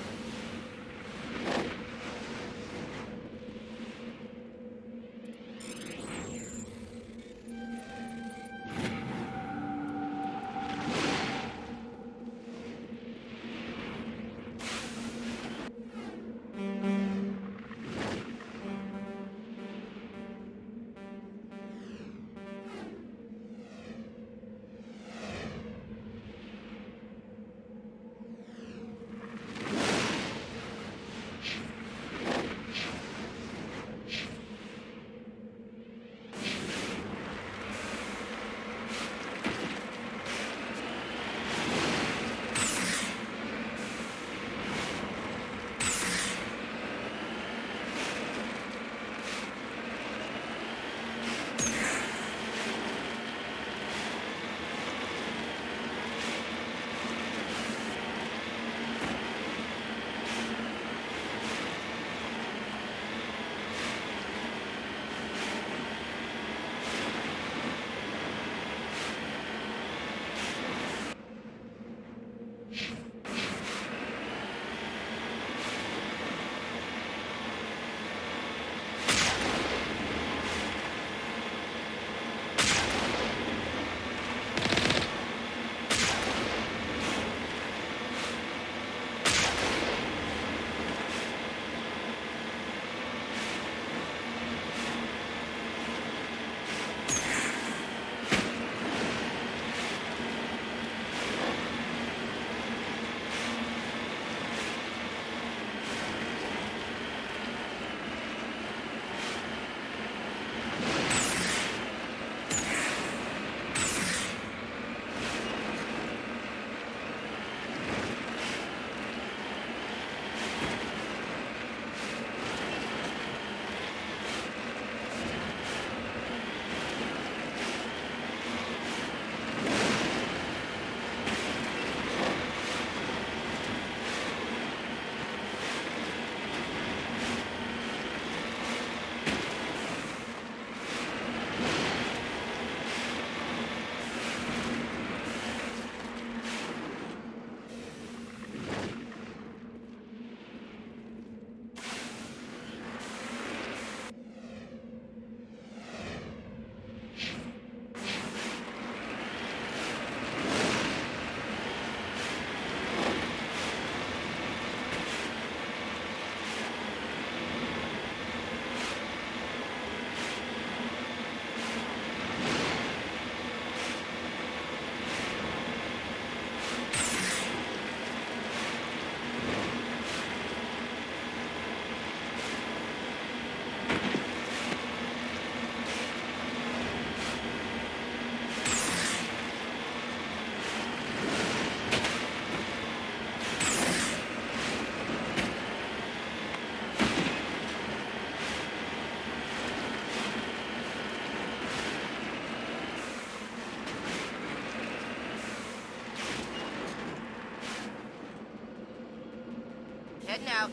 Heading out.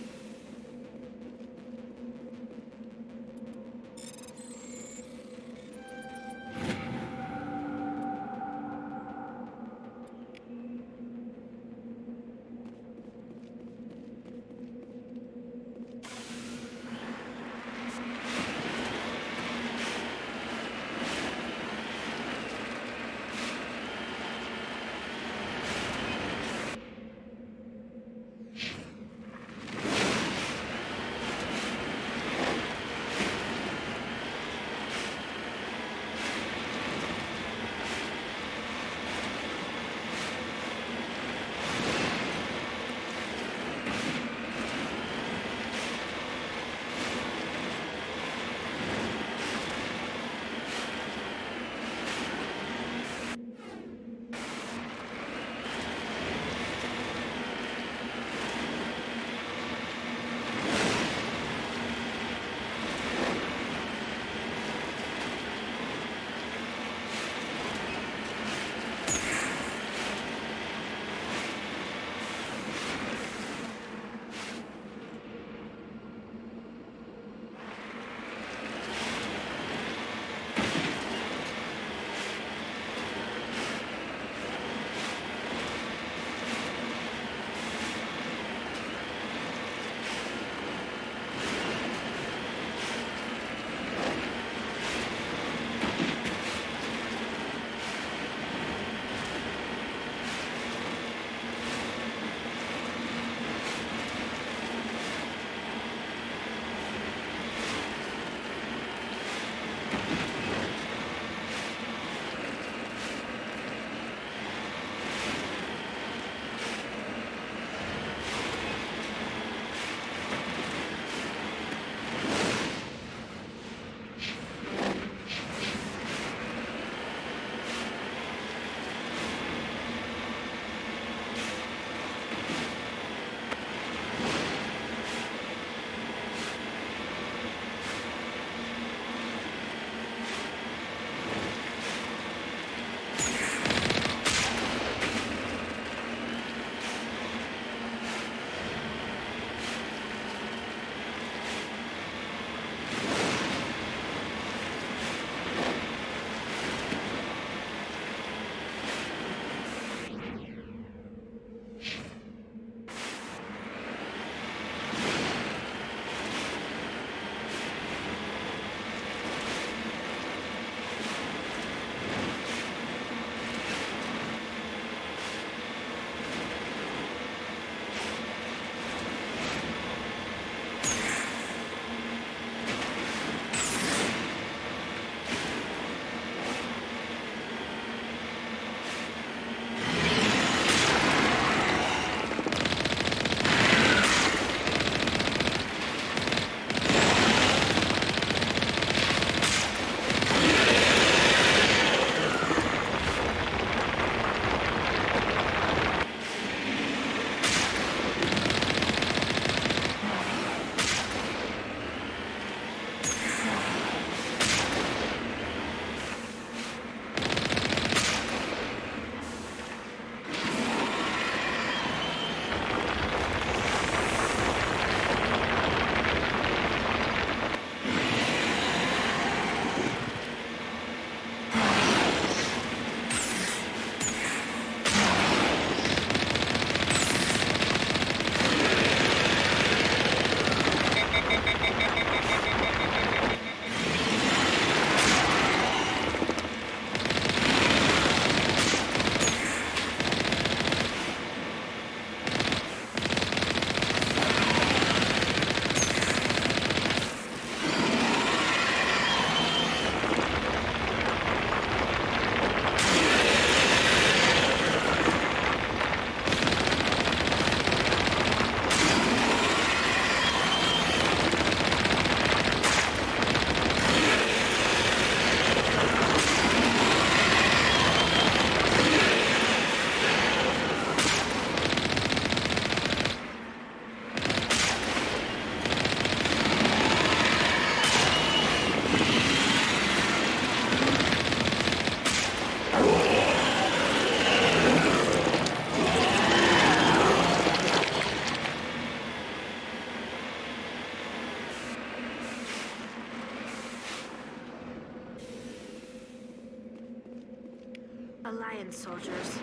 Alliance soldiers.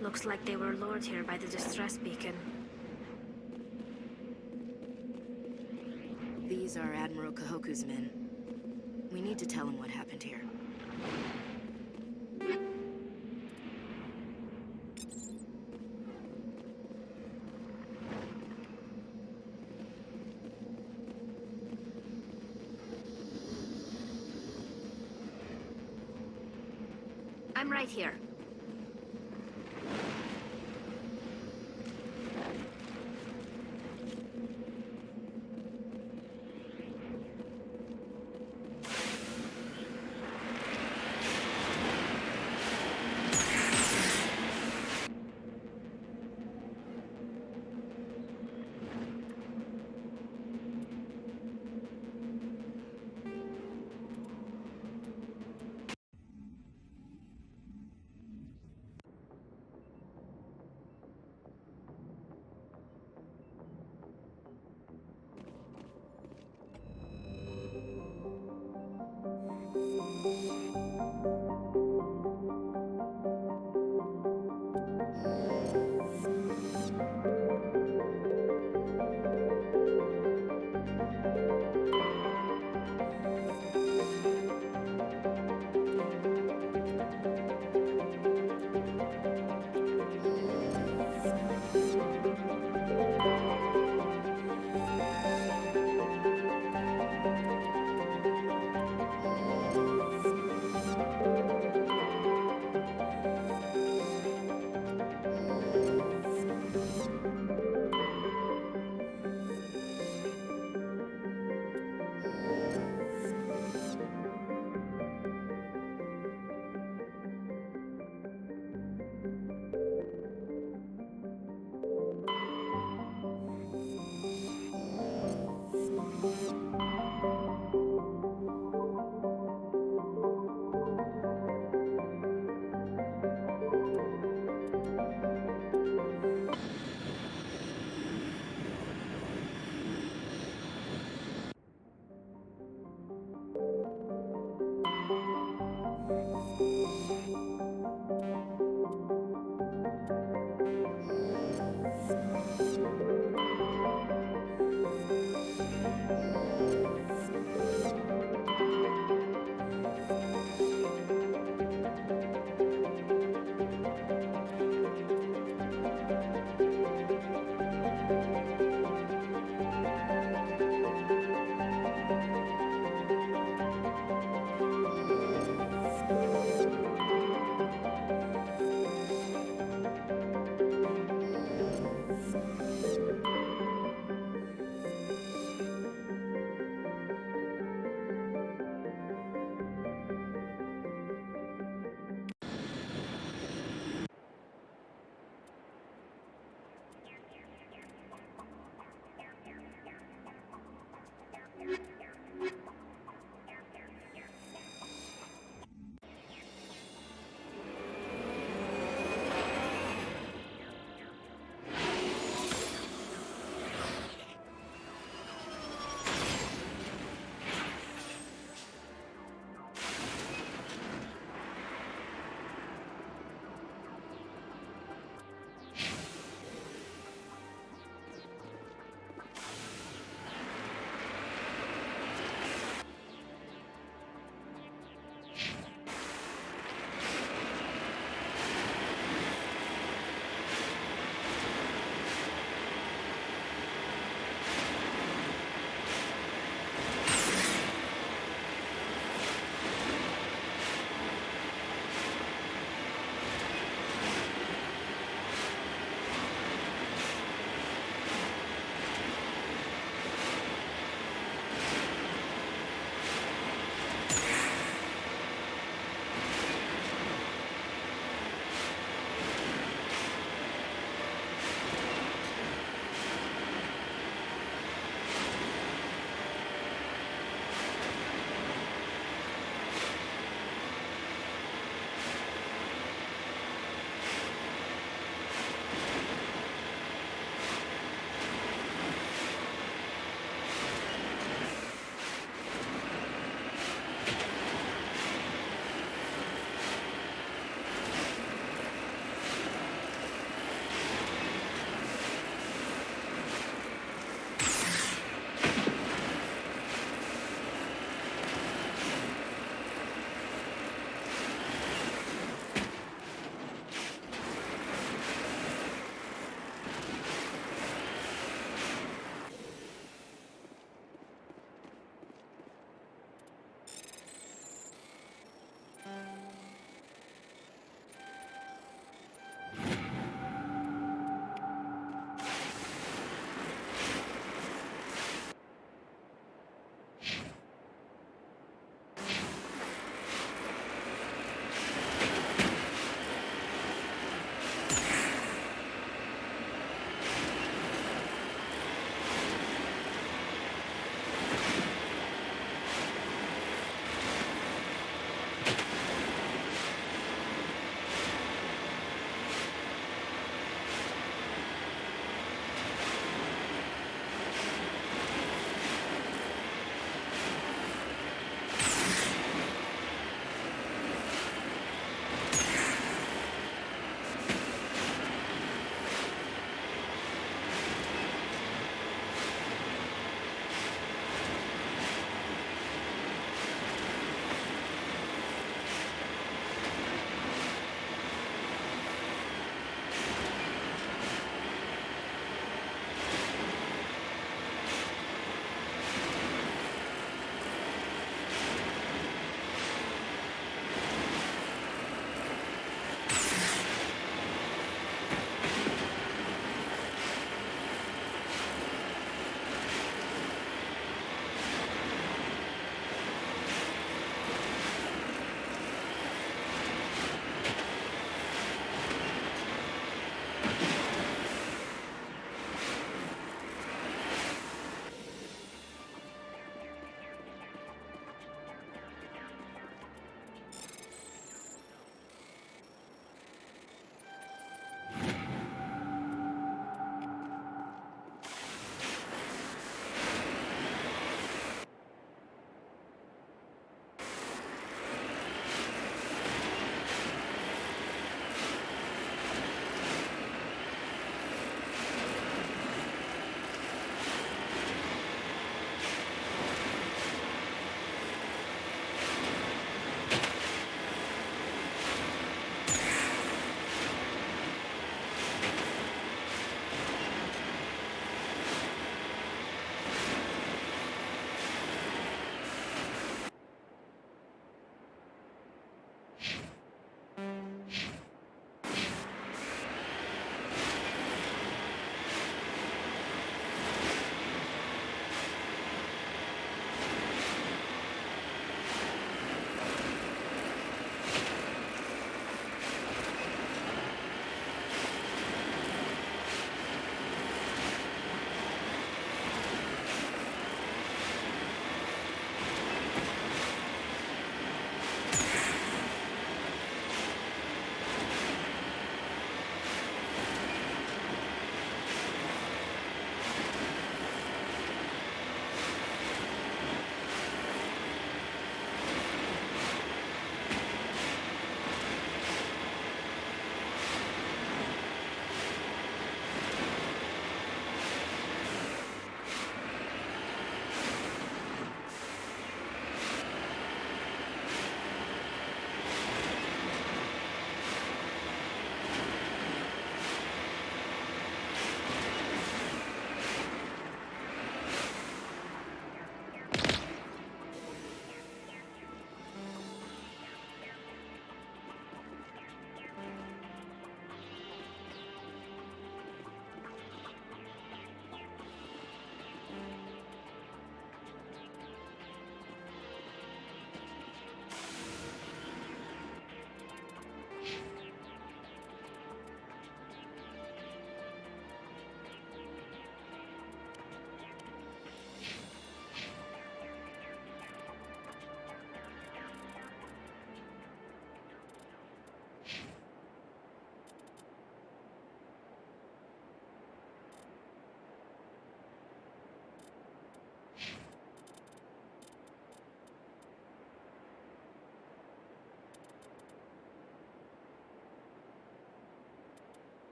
Looks like they were lured here by the distress beacon. These are Admiral Kahoku's men. We need to tell him what happened here. I'm right here.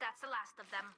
That's the last of them.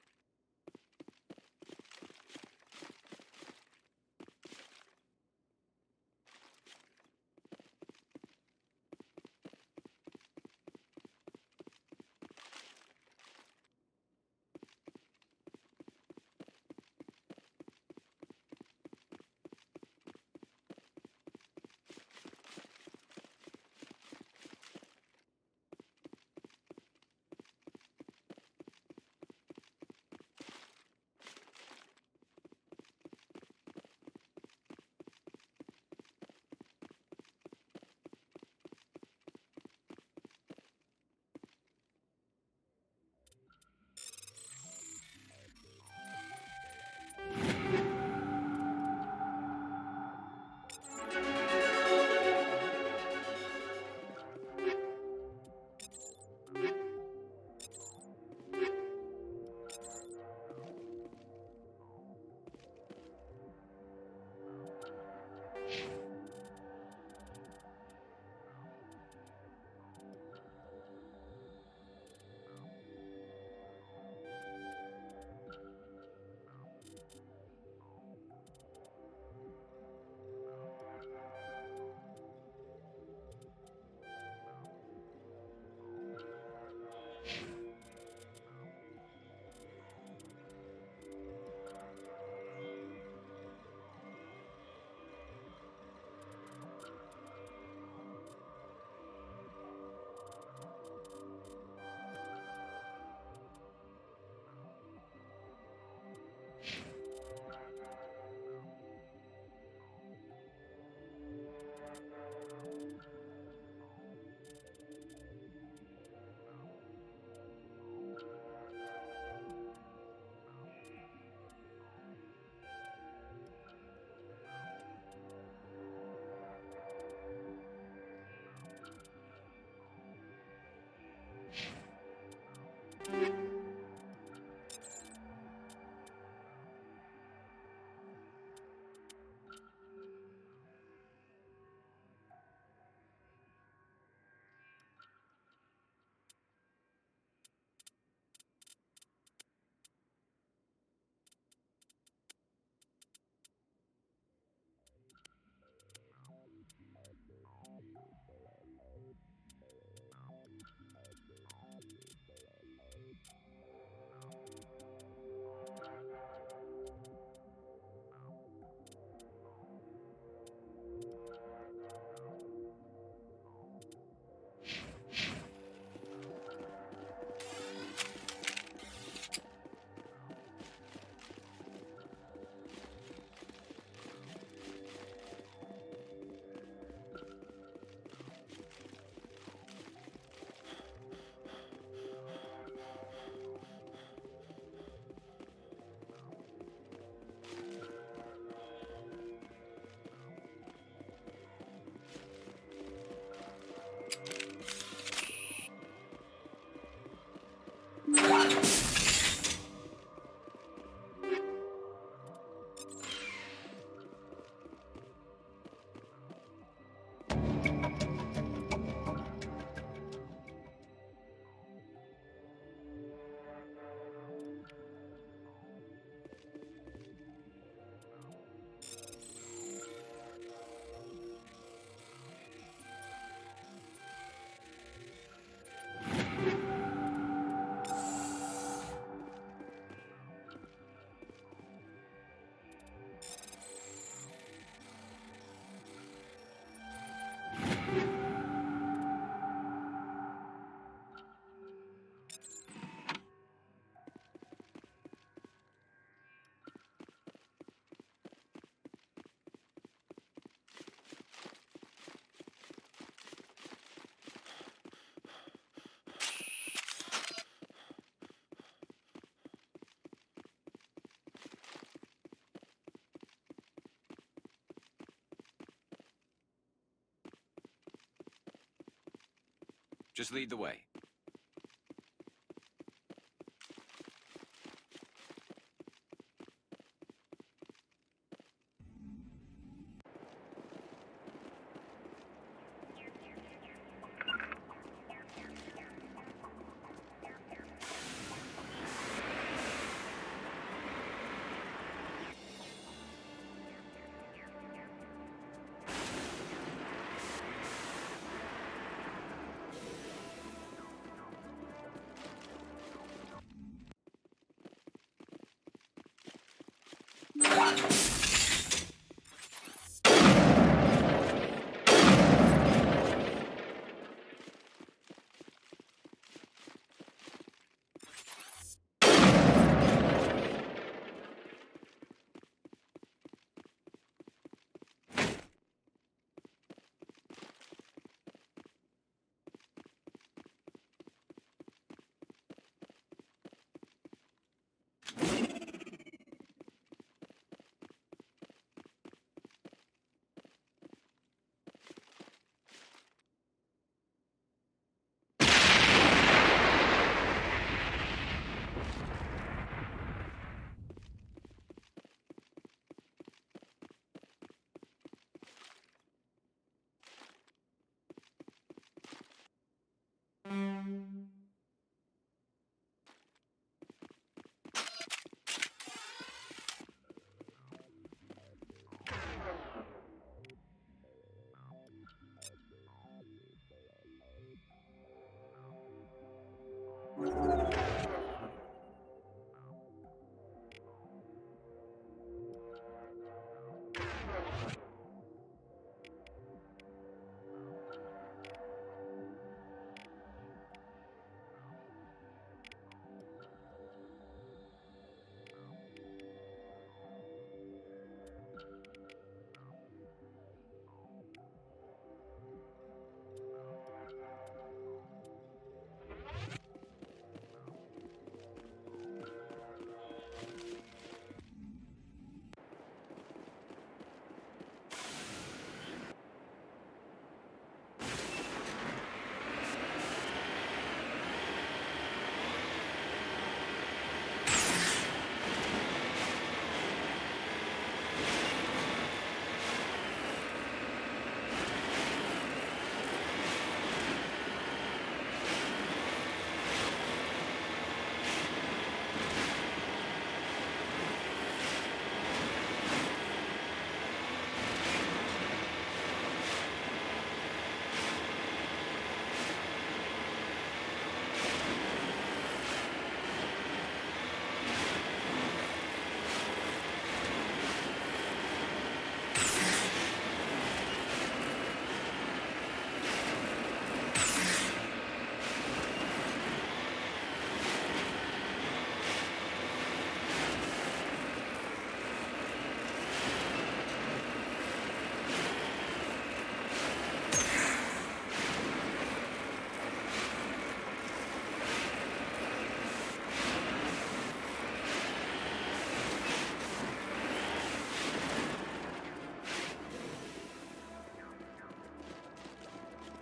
Just lead the way.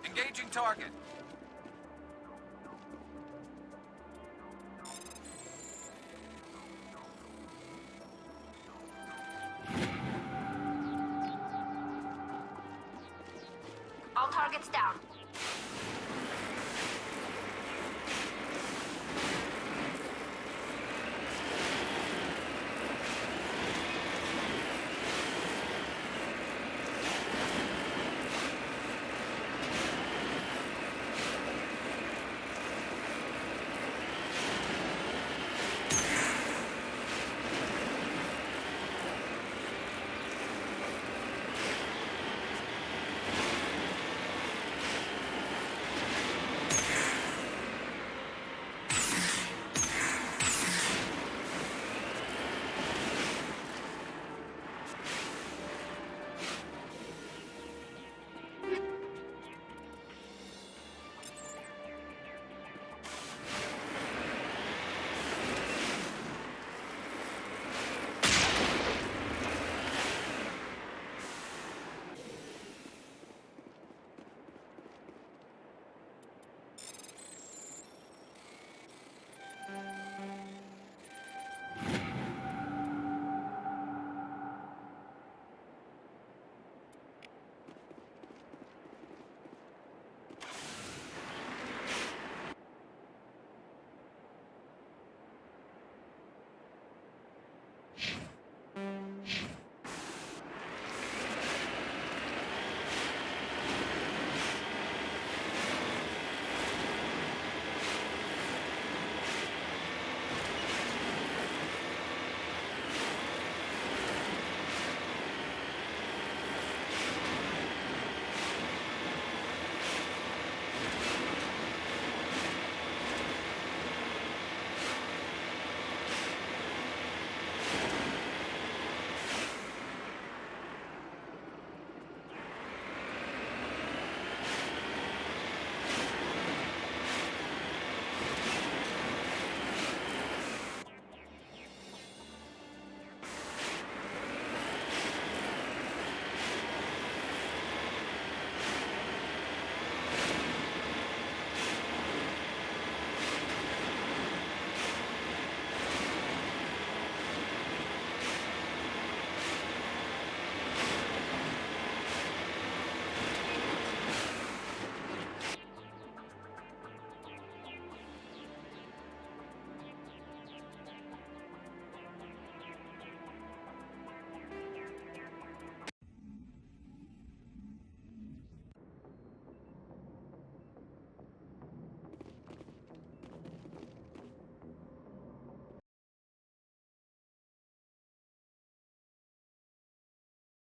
Engaging target. All targets down.